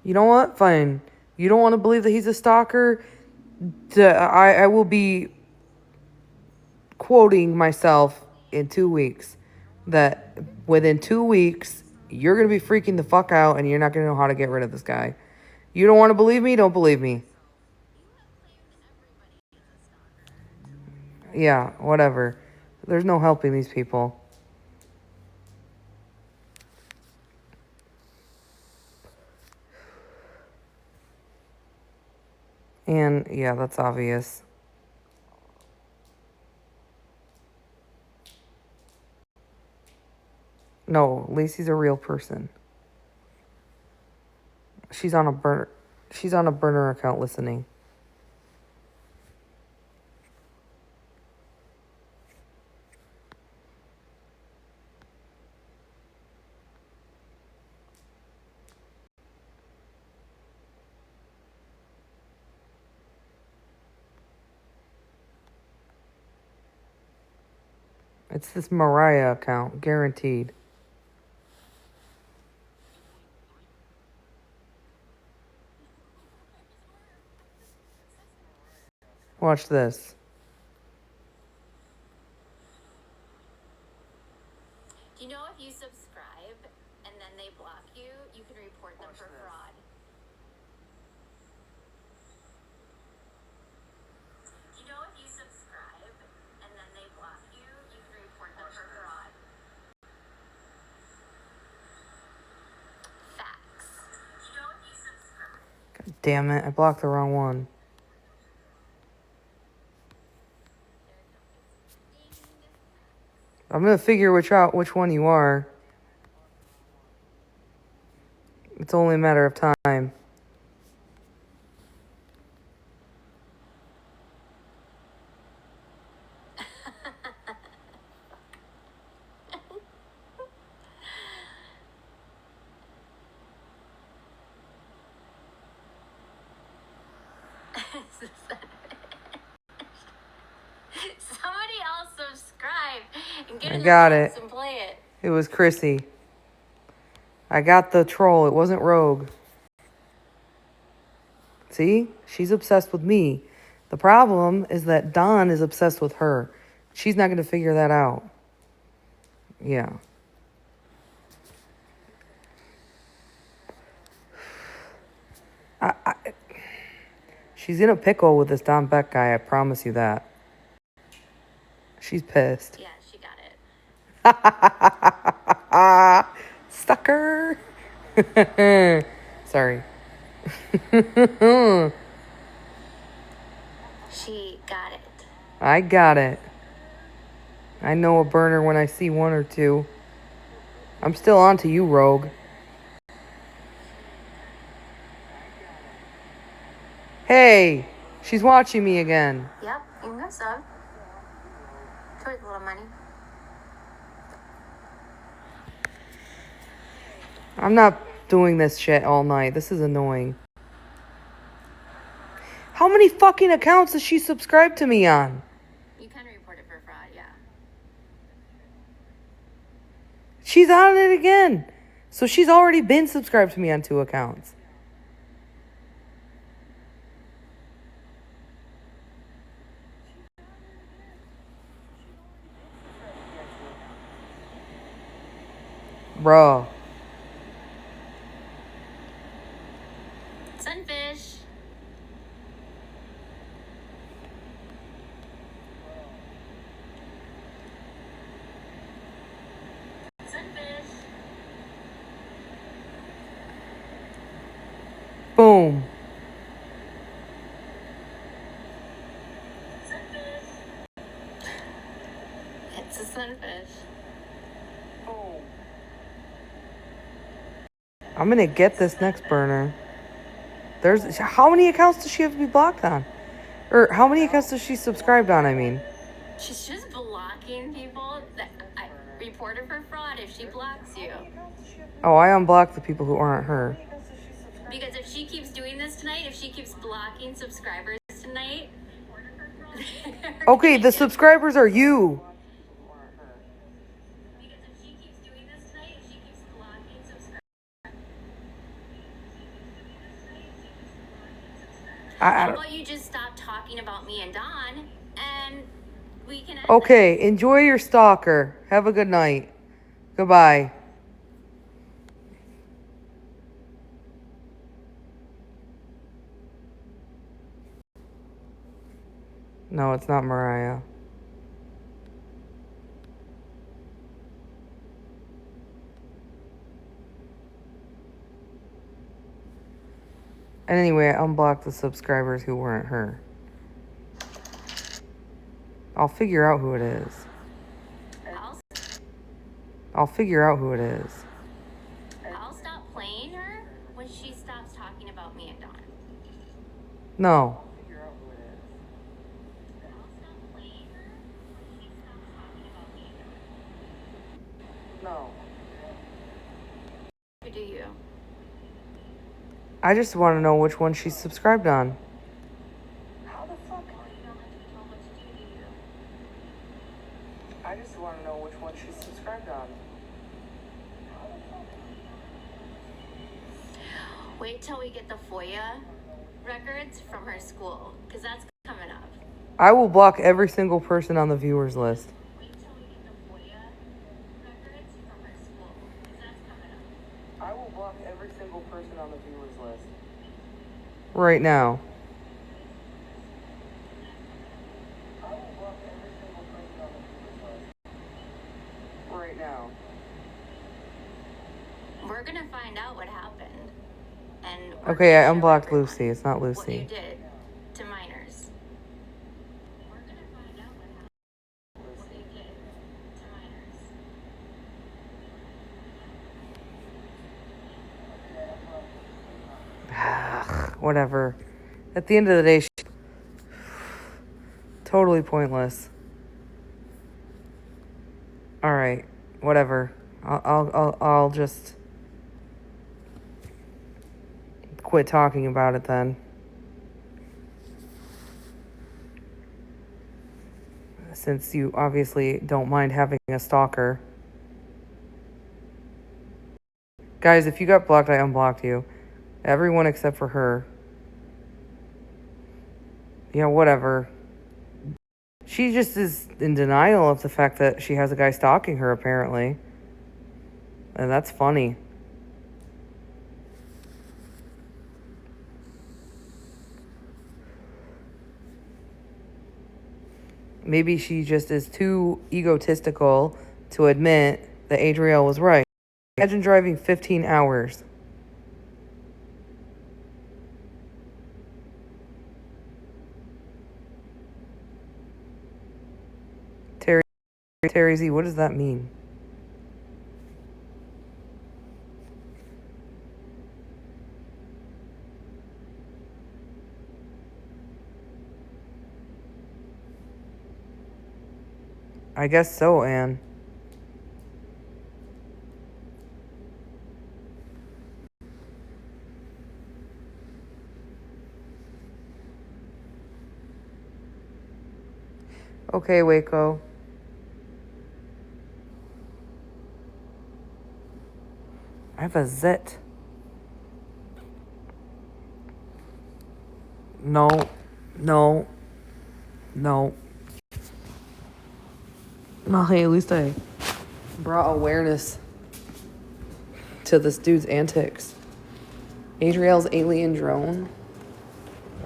You know what? Fine. You don't want to believe that he's a stalker? I will be quoting myself in 2 weeks. That within 2 weeks, you're going to be freaking the fuck out and you're not going to know how to get rid of this guy. You don't want to believe me? Don't believe me. Yeah, whatever. There's no helping these people. And yeah, that's obvious. No, Lacey's a real person. She's on a burner account listening. It's this Mariah account, guaranteed. Watch this. Do you know if you subscribe and then they block you, you can report them for fraud? Do you know if you subscribe and then they block you, you can report them for fraud? Facts. Do you know if you subscribe? God damn it, I blocked the wrong one. I'm gonna figure which one you are. It's only a matter of time. Somebody else subscribe and get I in the got box it. and play it. It was Chrissy. I got the troll. It wasn't Rogue. See? She's obsessed with me. The problem is that Dawn is obsessed with her. She's not going to figure that out. Yeah. She's in a pickle with this Don Beck guy. I promise you that. She's pissed. Yeah, she got it. Sucker. Sorry. She got it. I got it. I know a burner when I see one or two. I'm still on to you, Rogue. Hey, she's watching me again. Yep, you can go sub. It's worth a little money. I'm not doing this shit all night. This is annoying. How many fucking accounts does she subscribe to me on? You can report it for fraud, yeah. She's on it again. So she's already been subscribed to me on 2 accounts. Bro. Sunfish. Sunfish. Boom. Sunfish. It's a sunfish. I'm gonna get this next burner. There's how many accounts does she have to be blocked on? Or how many accounts does she subscribed on, I mean? She's just blocking people. That I report her for fraud if she blocks you. Oh, I unblocked the people who aren't her. Because if she keeps doing this tonight, if she keeps blocking subscribers tonight, Okay, the subscribers are you. because if she keeps doing this tonight, if she keeps blocking subscribers, I how don't. about you just stop talking about me and Don, and we can. End Okay, enjoy your stalker. Have a good night. Goodbye. No, it's not Mariah. And anyway, I unblocked the subscribers who weren't her. I'll figure out who it is. I'll figure out who it is. I'll stop playing her when she stops talking about me and Don. No. I'll stop playing her when she stops talking about me and Don. No. Who do you? I just want to know which one she's subscribed on. How the fuck? You don't have to be told what to do, you? I just want to know which one she's subscribed on. Wait till we get the FOIA records from her school, because that's coming up. I will block every single person on the viewers list. Wait till we get the FOIA records from her school, because that's coming up. I will block every single person on the viewers list. Right now. I will block every single person on the viewers list. Right now. We're gonna find out what happened. And Okay, I unblocked Lucy. It's not what you Lucy. did to minors. We're gonna find out what happened. What you did to minors. Whatever. At the end of the day, totally pointless. All right, whatever. I'll just quit talking about it then. Since you obviously don't mind having a stalker. Guys, if you got blocked, I unblocked you. Everyone except for her. Yeah, whatever. She just is in denial of the fact that she has a guy stalking her, apparently. And that's funny. Maybe she just is too egotistical to admit that Adrielle was right. Imagine driving 15 hours. Terry Z, what does that mean? I guess so, Anne. Okay, Waco. I have a zit. No. No. No. Well, hey, at least I brought awareness to this dude's antics. Adrielle's alien drone.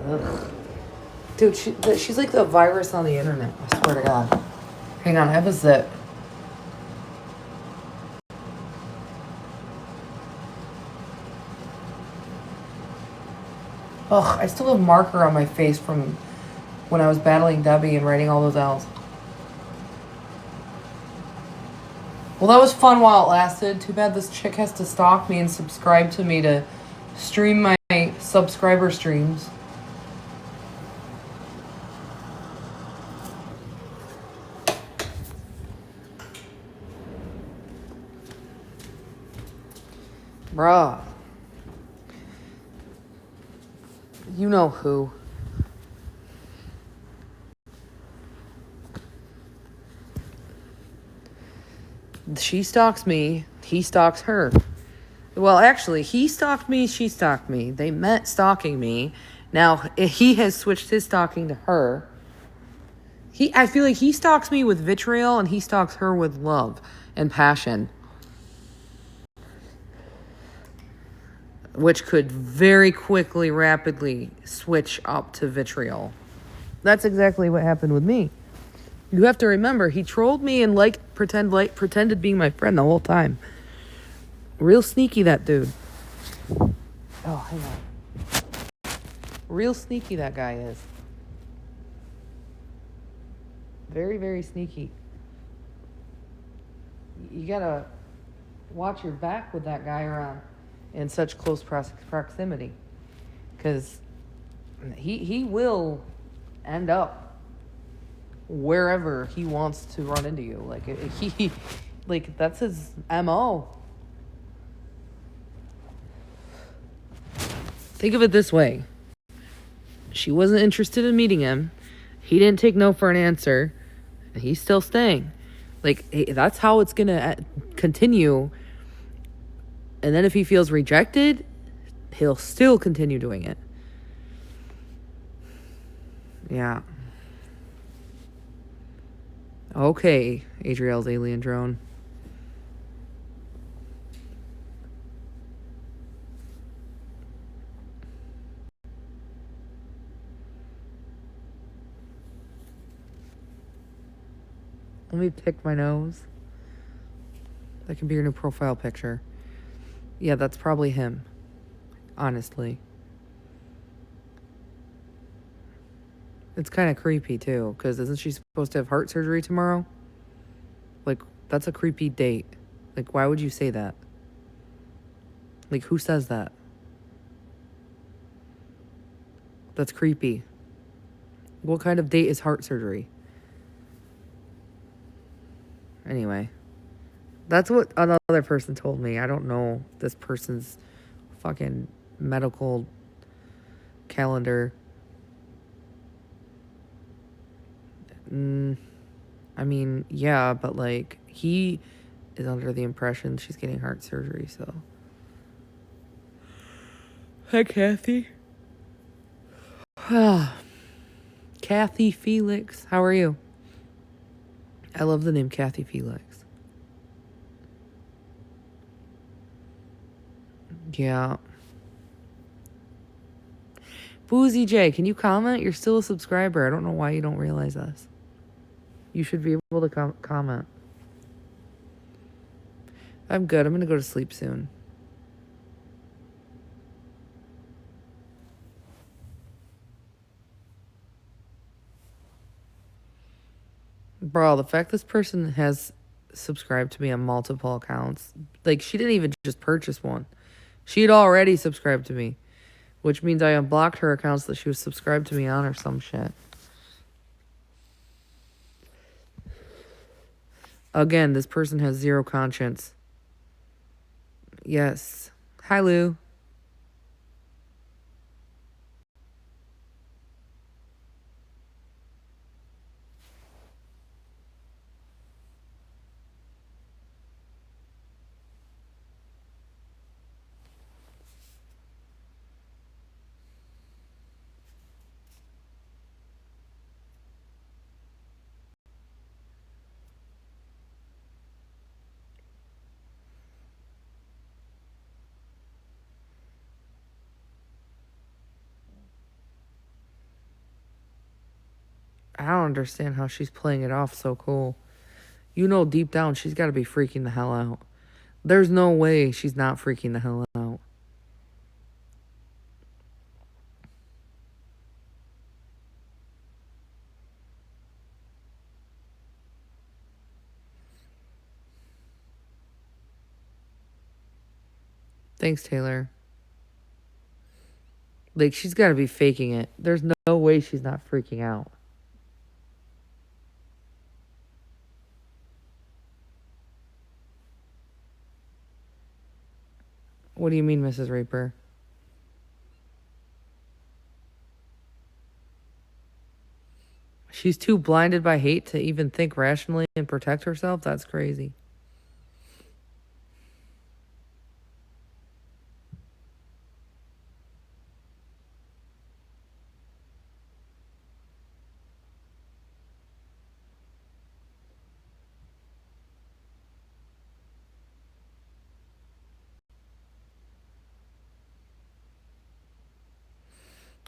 Ugh. Dude, she's like the virus on the internet. I swear to God. Hang on, I have a zit. Ugh, I still have marker on my face from when I was battling Debbie and writing all those L's. Well, that was fun while it lasted. Too bad this chick has to stalk me and subscribe to me to stream my subscriber streams. Bruh. You know who. She stalks me. He stalks her. Well, actually, he stalked me. She stalked me. They met stalking me. Now, he has switched his stalking to her. I feel like he stalks me with vitriol and he stalks her with love and passion. Which could very quickly, rapidly switch up to vitriol. That's exactly what happened with me. You have to remember, he trolled me and pretended being my friend the whole time. Real sneaky, that dude. Oh, hang on. Real sneaky that guy is. Very, very sneaky. You gotta watch your back with that guy around in such close proximity. Because he will end up wherever he wants to run into you. Like that's his MO. Think of it this way. She wasn't interested in meeting him. He didn't take no for an answer. And he's still staying. Like, that's how it's gonna continue. And then if he feels rejected, he'll still continue doing it. Yeah. Okay, Adrielle's alien drone. Let me pick my nose. That can be your new profile picture. Yeah, that's probably him. Honestly. It's kind of creepy, too, because isn't she supposed to have heart surgery tomorrow? Like, that's a creepy date. Like, why would you say that? Like, who says that? That's creepy. What kind of date is heart surgery? Anyway. That's what another person told me. I don't know this person's fucking medical calendar. I mean, yeah, but like, he is under the impression she's getting heart surgery, so. Hi, Kathy. Kathy Felix. How are you? I love the name Kathy Felix. Yeah. Boozy J, can you comment? You're still a subscriber. I don't know why you don't realize this. You should be able to comment. I'm good. I'm going to go to sleep soon. Bro, the fact this person has subscribed to me on multiple accounts. Like, she didn't even just purchase one. She had already subscribed to me. Which means I unblocked her accounts that she was subscribed to me on or some shit. Again, this person has zero conscience. Yes. Hi, Lou. I don't understand how she's playing it off so cool. You know, deep down, she's got to be freaking the hell out. There's no way she's not freaking the hell out. Thanks, Taylor. Like, she's got to be faking it. There's no way she's not freaking out. What do you mean, Mrs. Reaper? She's too blinded by hate to even think rationally and protect herself? That's crazy.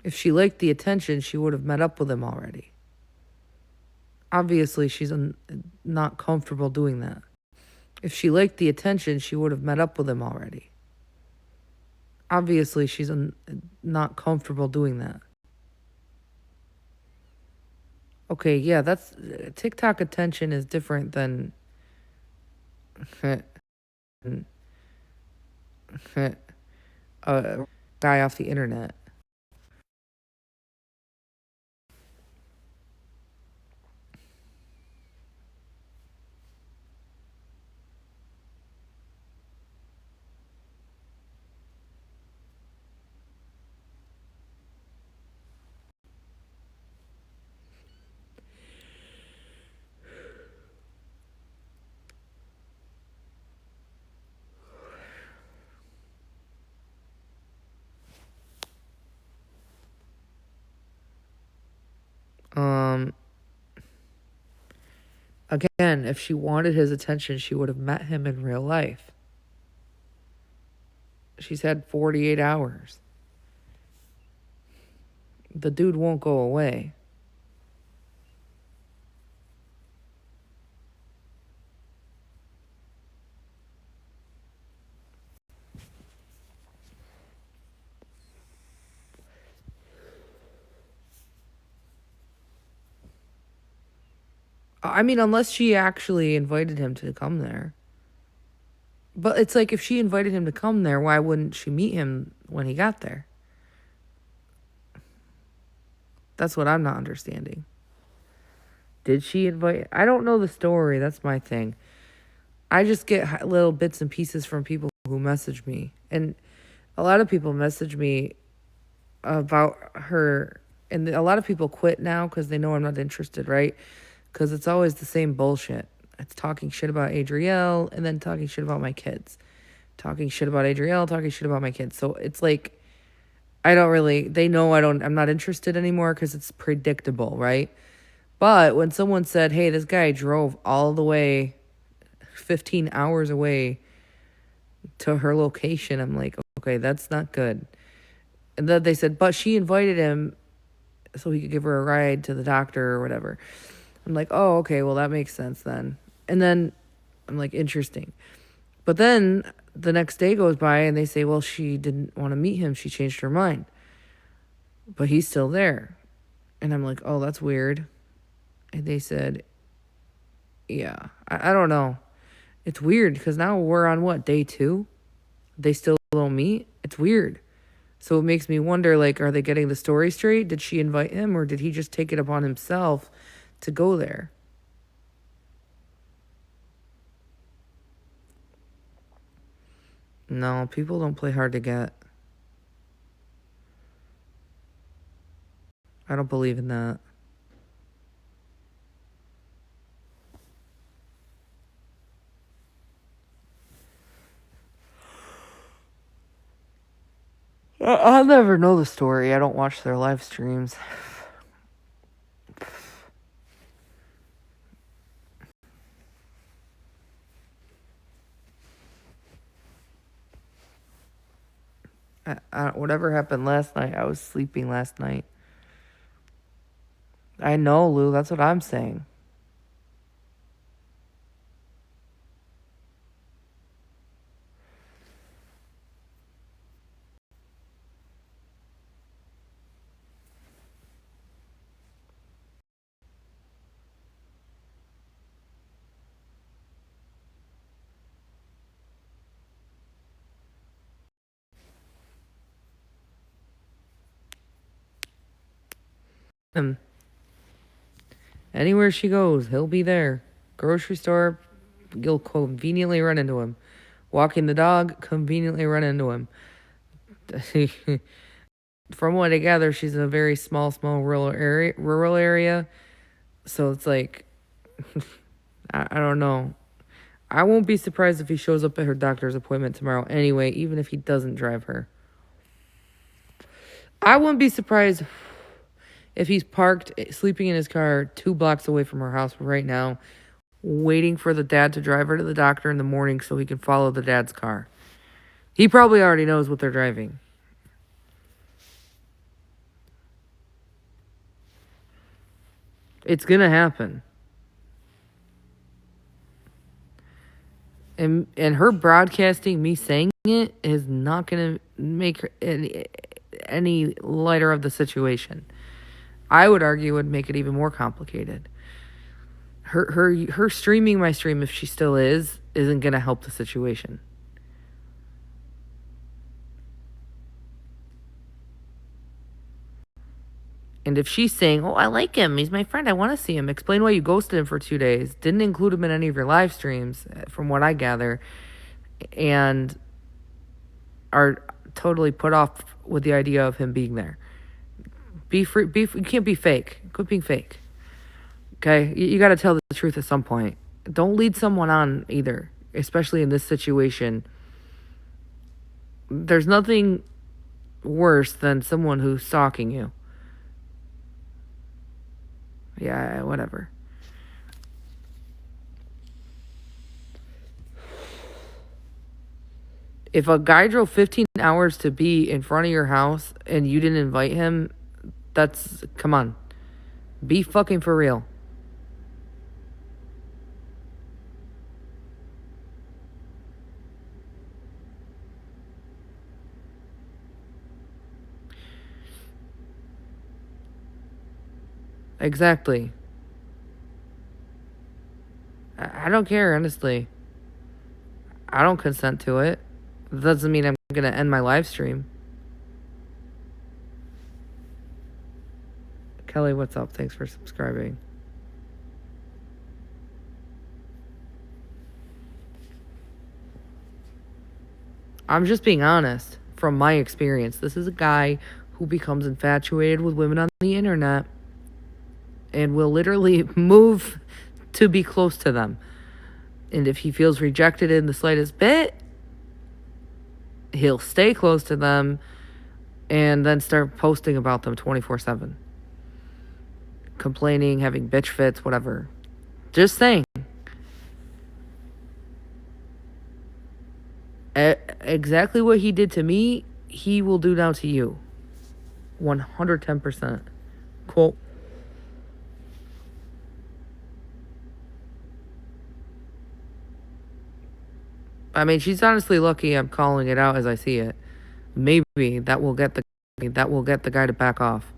If she liked the attention, she would have met up with him already. Obviously, she's not comfortable doing that. If she liked the attention, she would have met up with him already. Obviously, she's not comfortable doing that. Okay, yeah, that's TikTok attention is different than a guy off the internet. Again, if she wanted his attention, she would have met him in real life. She's had 48 hours. The dude won't go away. I mean, unless she actually invited him to come there. But it's like, if she invited him to come there, why wouldn't she meet him when he got there? That's what I'm not understanding. Did she invite? I don't know the story. That's my thing. I just get little bits and pieces from people who message me. And a lot of people message me about her. And a lot of people quit now because they know I'm not interested, right? Because it's always the same bullshit. It's talking shit about Adrielle and then talking shit about my kids. Talking shit about Adrielle, talking shit about my kids. So it's like, they know I'm not interested anymore because it's predictable, right? But when someone said, hey, this guy drove all the way 15 hours away to her location, I'm like, okay, that's not good. And then they said, but she invited him so he could give her a ride to the doctor or whatever. I'm like, oh, okay, well, that makes sense then. And then I'm like, interesting. But then the next day goes by and they say, well, she didn't want to meet him. She changed her mind. But he's still there. And I'm like, oh, that's weird. And they said, yeah, I don't know. It's weird because now we're on what, day 2? They still don't meet? It's weird. So it makes me wonder, like, are they getting the story straight? Did she invite him or did he just take it upon himself to go there? No, people don't play hard to get. I don't believe in that. I'll never know the story. I don't watch their live streams. Whatever happened last night, I was sleeping last night. I know, Lou. That's what I'm saying. Anywhere she goes, he'll be there. Grocery store, you'll conveniently run into him. Walking the dog, conveniently run into him. From what I gather, she's in a very small rural area. So it's like, I don't know. I won't be surprised if he shows up at her doctor's appointment tomorrow anyway, even if he doesn't drive her. I wouldn't be surprised if he's parked, sleeping in his car 2 blocks away from her house right now, waiting for the dad to drive her to the doctor in the morning so he can follow the dad's car. He probably already knows what they're driving. It's gonna happen. And her broadcasting me saying it is not gonna make her any lighter of the situation. I would argue it would make it even more complicated. Her streaming my stream, if she still isn't gonna help the situation. And if she's saying, oh, I like him, he's my friend, I want to see him, explain why you ghosted him for 2 days, didn't include him in any of your live streams, from what I gather, and are totally put off with the idea of him being there. You can't be fake. Quit being fake. Okay? You got to tell the truth at some point. Don't lead someone on either, especially in this situation. There's nothing worse than someone who's stalking you. Yeah, whatever. If a guy drove 15 hours to be in front of your house and you didn't invite him, come on. Be fucking for real. Exactly. I don't care, honestly. I don't consent to it. That doesn't mean I'm going to end my live stream. Kelly, what's up? Thanks for subscribing. I'm just being honest from my experience. This is a guy who becomes infatuated with women on the internet and will literally move to be close to them. And if he feels rejected in the slightest bit, he'll stay close to them and then start posting about them 24/7. Complaining, having bitch fits, whatever. Just saying. Exactly what he did to me, he will do now to you. 110%. Quote. I mean, she's honestly lucky I'm calling it out as I see it. Maybe that will get the guy to back off.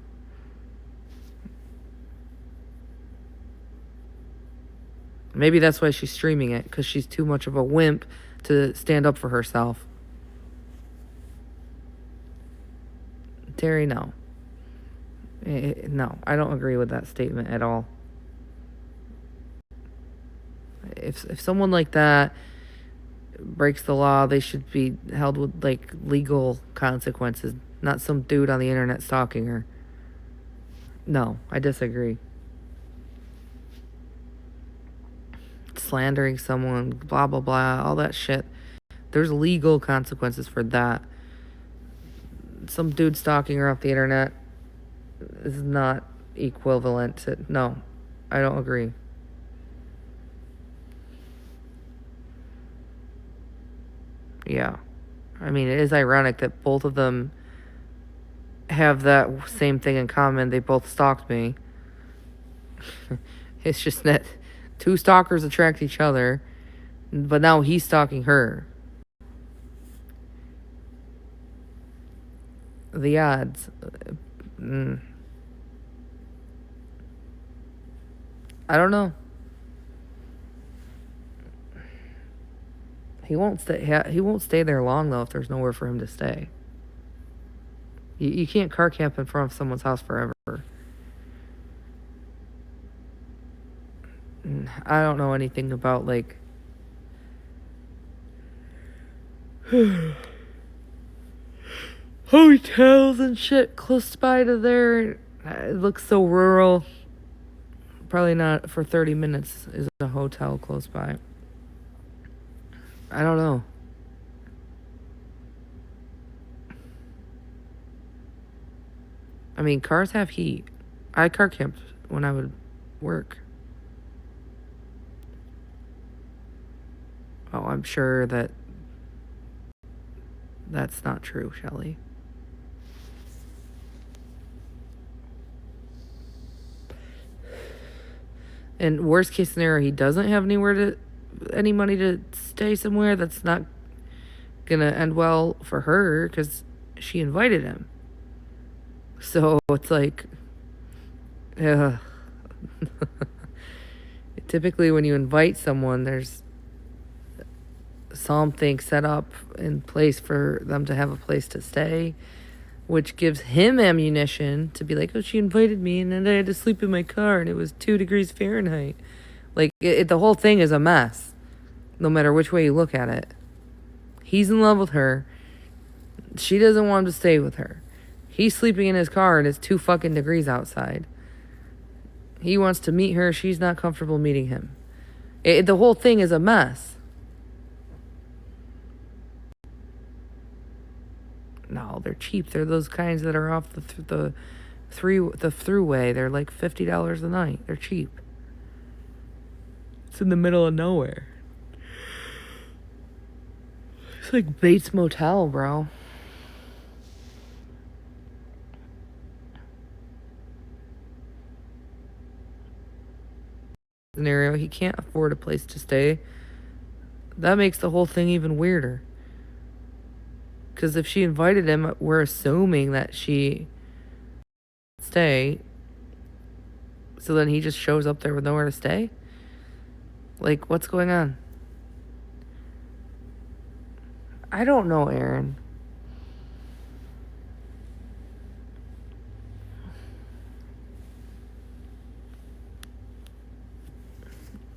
Maybe that's why she's streaming it, because she's too much of a wimp to stand up for herself. Terry, no. No, I don't agree with that statement at all. If someone like that breaks the law, they should be held with, like, legal consequences, not some dude on the internet stalking her. No, I disagree. Slandering someone, blah, blah, blah, all that shit. There's legal consequences for that. Some dude stalking her off the internet is not equivalent to... No, I don't agree. Yeah. I mean, it is ironic that both of them have that same thing in common. They both stalked me. It's just that two stalkers attract each other, but now he's stalking her. The odds. I don't know. He won't stay. He won't stay there long though if there's nowhere for him to stay. You can't car camp in front of someone's house forever. I don't know anything about like hotels and shit close by to there. It looks so rural. Probably not for 30 minutes is a hotel close by. I don't know. I mean, cars have heat. I car camped when I would work. Oh, I'm sure that that's not true, Shelley. And worst case scenario, he doesn't have any money to stay somewhere. That's not gonna end well for her because she invited him. So it's like, typically when you invite someone, there's something set up in place for them to have a place to stay, which gives him ammunition to be like, oh, she invited me and then I had to sleep in my car and it was 2 degrees Fahrenheit. Like, the whole thing is a mess, no matter which way you look at it. He's in love with her. She doesn't want him to stay with her. He's sleeping in his car and it's 2 fucking degrees outside. He wants to meet her. She's not comfortable meeting him. The whole thing is a mess. No, they're cheap. They're those kinds that are off the throughway. They're like $50 a night. They're cheap. It's in the middle of nowhere. It's like Bates Motel, bro. Scenario, he can't afford a place to stay. That makes the whole thing even weirder. Because if she invited him, we're assuming that she stay. So then he just shows up there with nowhere to stay? Like, what's going on? I don't know, Aaron.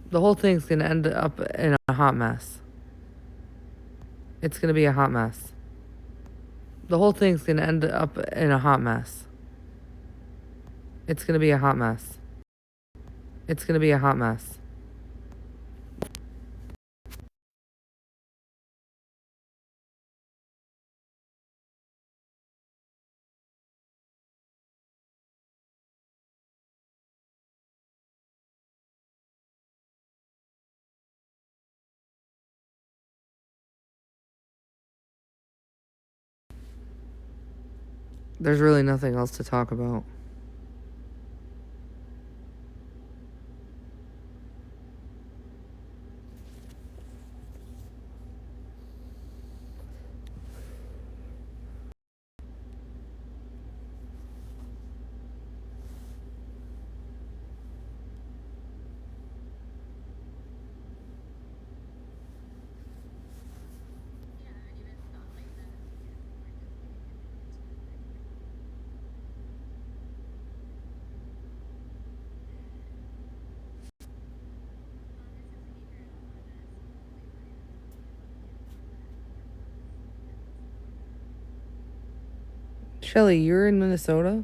The whole thing's going to end up in a hot mess. It's going to be a hot mess. The whole thing's going to end up in a hot mess. It's going to be a hot mess. It's going to be a hot mess. There's really nothing else to talk about. Shelly, you're in Minnesota?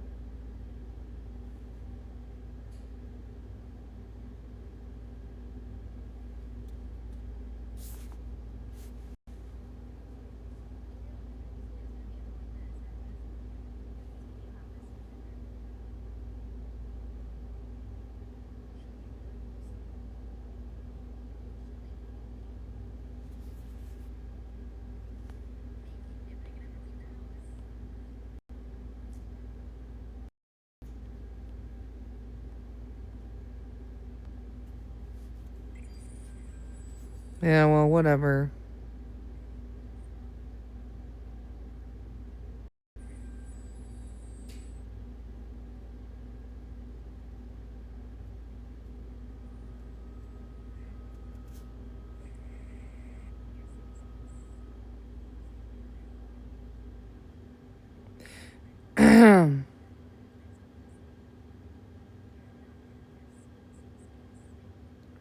Yeah, well, whatever.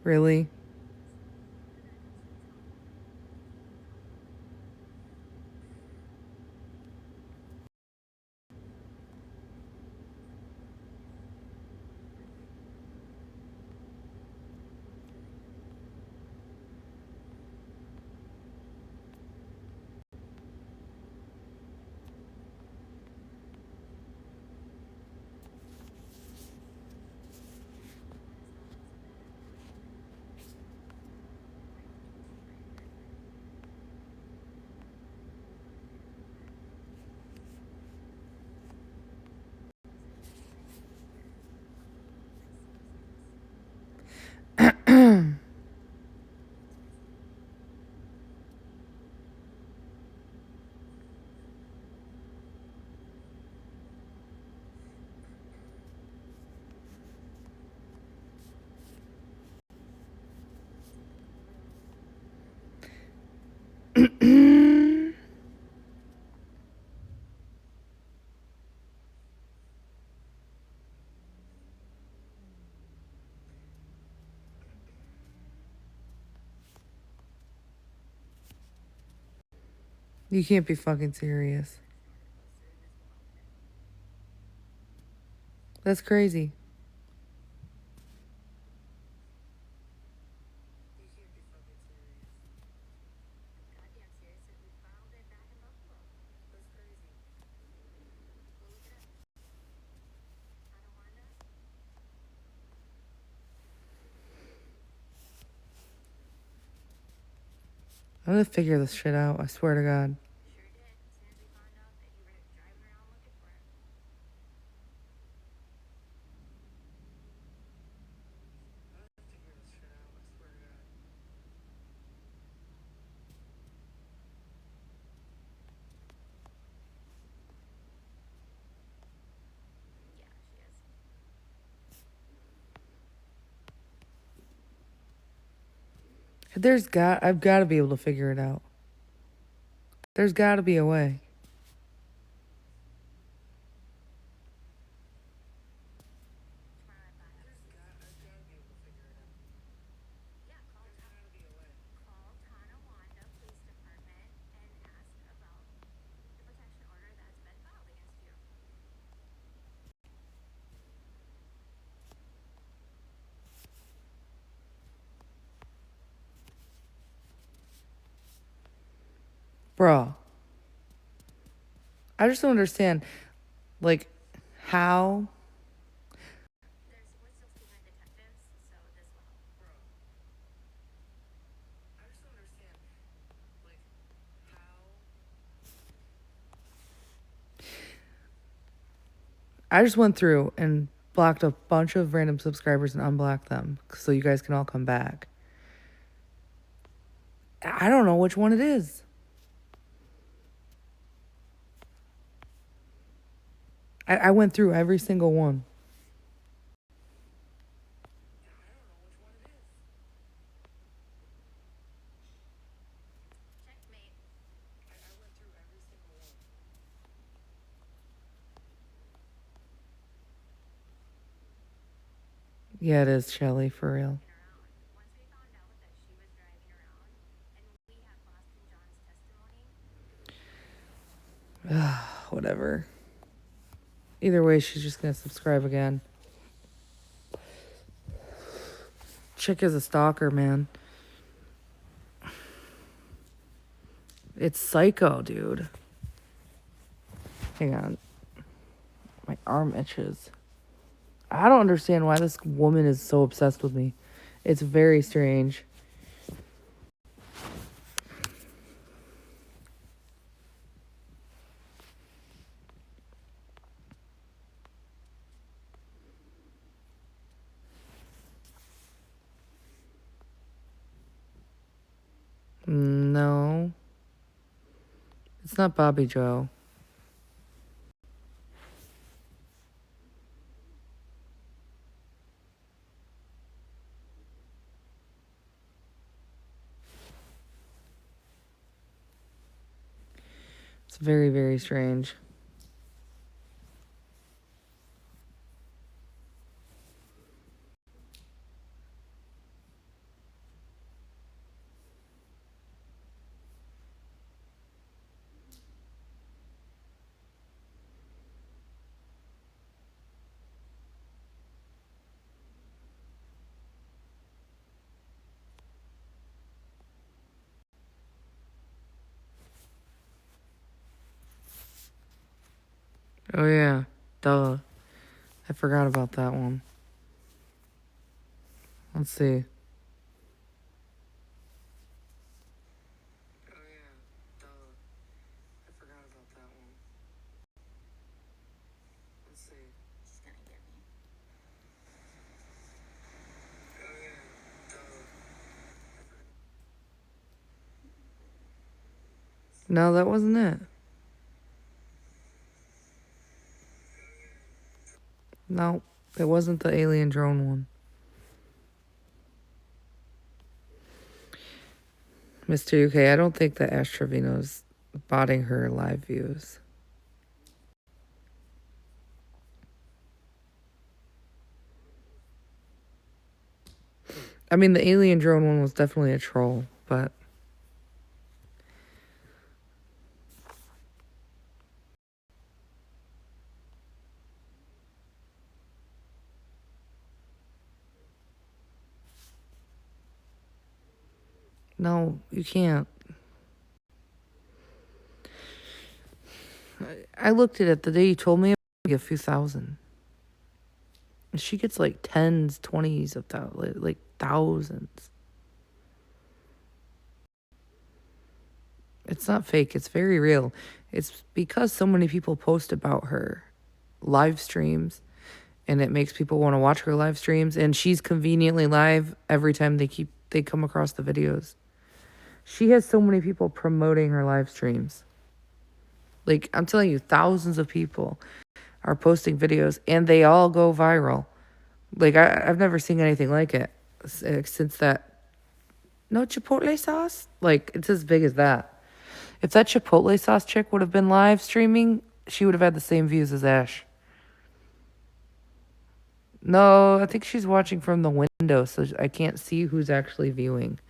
Really? You can't be fucking serious. That's crazy. I'm gonna figure this shit out. I swear to God. I've got to be able to figure it out. There's got to be a way. Bro, I just don't understand, like, how. I just went through and blocked a bunch of random subscribers and unblocked them so you guys can all come back. I don't know which one it is. I went through every single one. Yeah, it is, Shelly, for real. Whatever. Either way, she's just gonna subscribe again. Chick is a stalker, man. It's psycho, dude. Hang on. My arm itches. I don't understand why this woman is so obsessed with me. It's very strange. It's not Bobby Joe. It's very, very strange. Oh, yeah. Duh. I forgot about that one. Let's see. Oh, yeah. Duh. I forgot about that one. Let's see. She's gonna get me. Oh, yeah. Duh. No, that wasn't it. No, it wasn't the alien drone one. Mr. UK, I don't think that Ash Trevino's botting her live views. I mean, the alien drone one was definitely a troll, but... No, you can't. I looked at it the day you told me, a few thousand. She gets like tens, 20s of like thousands. It's not fake. It's very real. It's because so many people post about her live streams, and it makes people want to watch her live streams. And she's conveniently live every time they come across the videos. She has so many people promoting her live streams. Like, I'm telling you, thousands of people are posting videos, and they all go viral. Like, I've never seen anything like it since that. No Chipotle sauce? Like, it's as big as that. If that Chipotle sauce chick would have been live streaming, she would have had the same views as Ash. No, I think she's watching from the window, so I can't see who's actually viewing.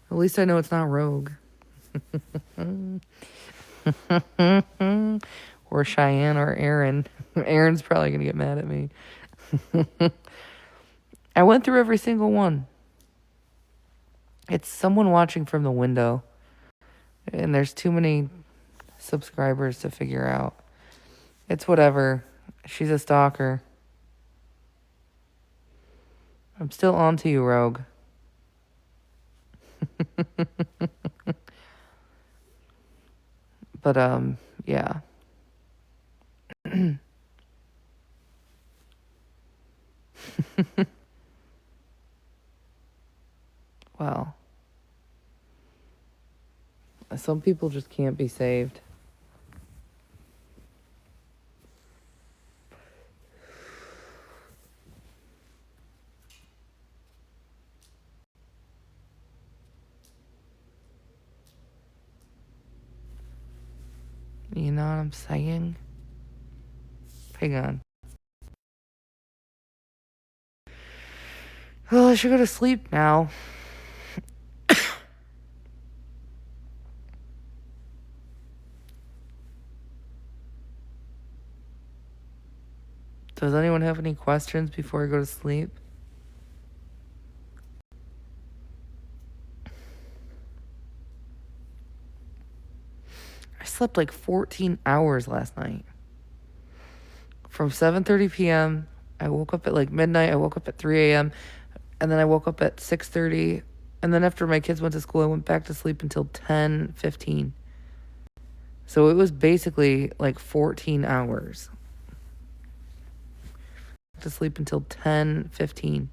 At least I know it's not Rogue. Or Cheyenne or Aaron. Aaron's probably going to get mad at me. I went through every single one. It's someone watching from the window. And there's too many subscribers to figure out. It's whatever. She's a stalker. I'm still on to you, Rogue. But, yeah. Well, some people just can't be saved. You know what I'm saying? Hang on. Well, I should go to sleep now. Does anyone have any questions before I go to sleep? I slept like 14 hours last night. From 7:30 p.m., I woke up at like midnight. I woke up at 3 a.m. And then I woke up at 6:30. And then after my kids went to school, I went back to sleep until 10:15. So it was basically like 14 hours. To sleep until 10:15.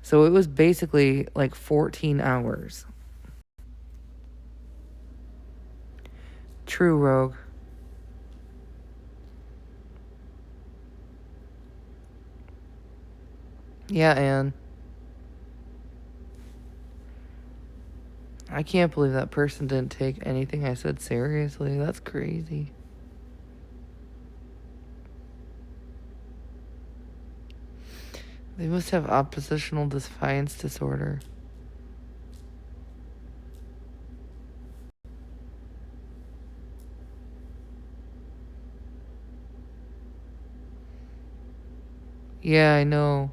So it was basically like 14 hours. True, Rogue. Yeah, Anne. I can't believe that person didn't take anything I said seriously. That's crazy. They must have oppositional defiance disorder. Yeah, I know.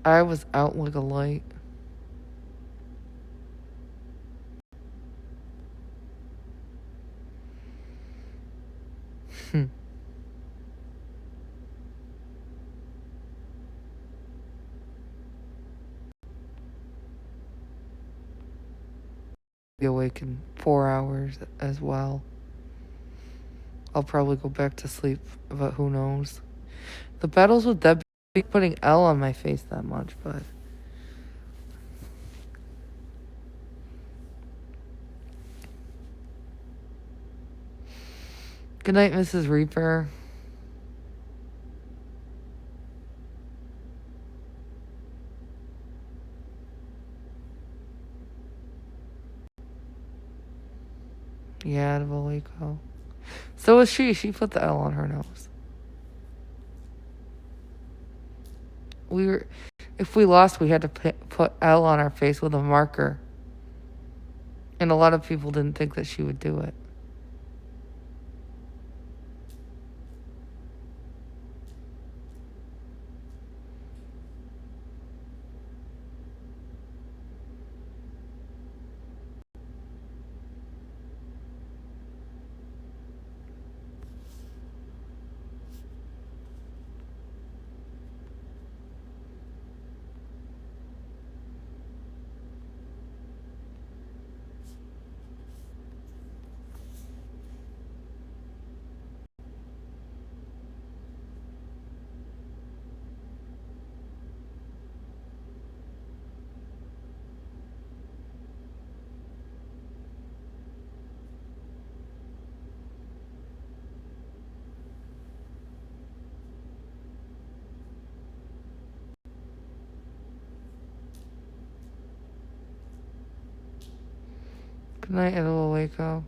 I was out like a light. Be awake in 4 hours as well. I'll probably go back to sleep, but who knows? The battles with Debbie putting L on my face that much, but... Good night, Mrs. Reaper. Yeah, Adrielle. So was she. She put the L on her nose. If we lost, we had to put L on our face with a marker. And a lot of people didn't think that she would do it. Good night, Adrielle.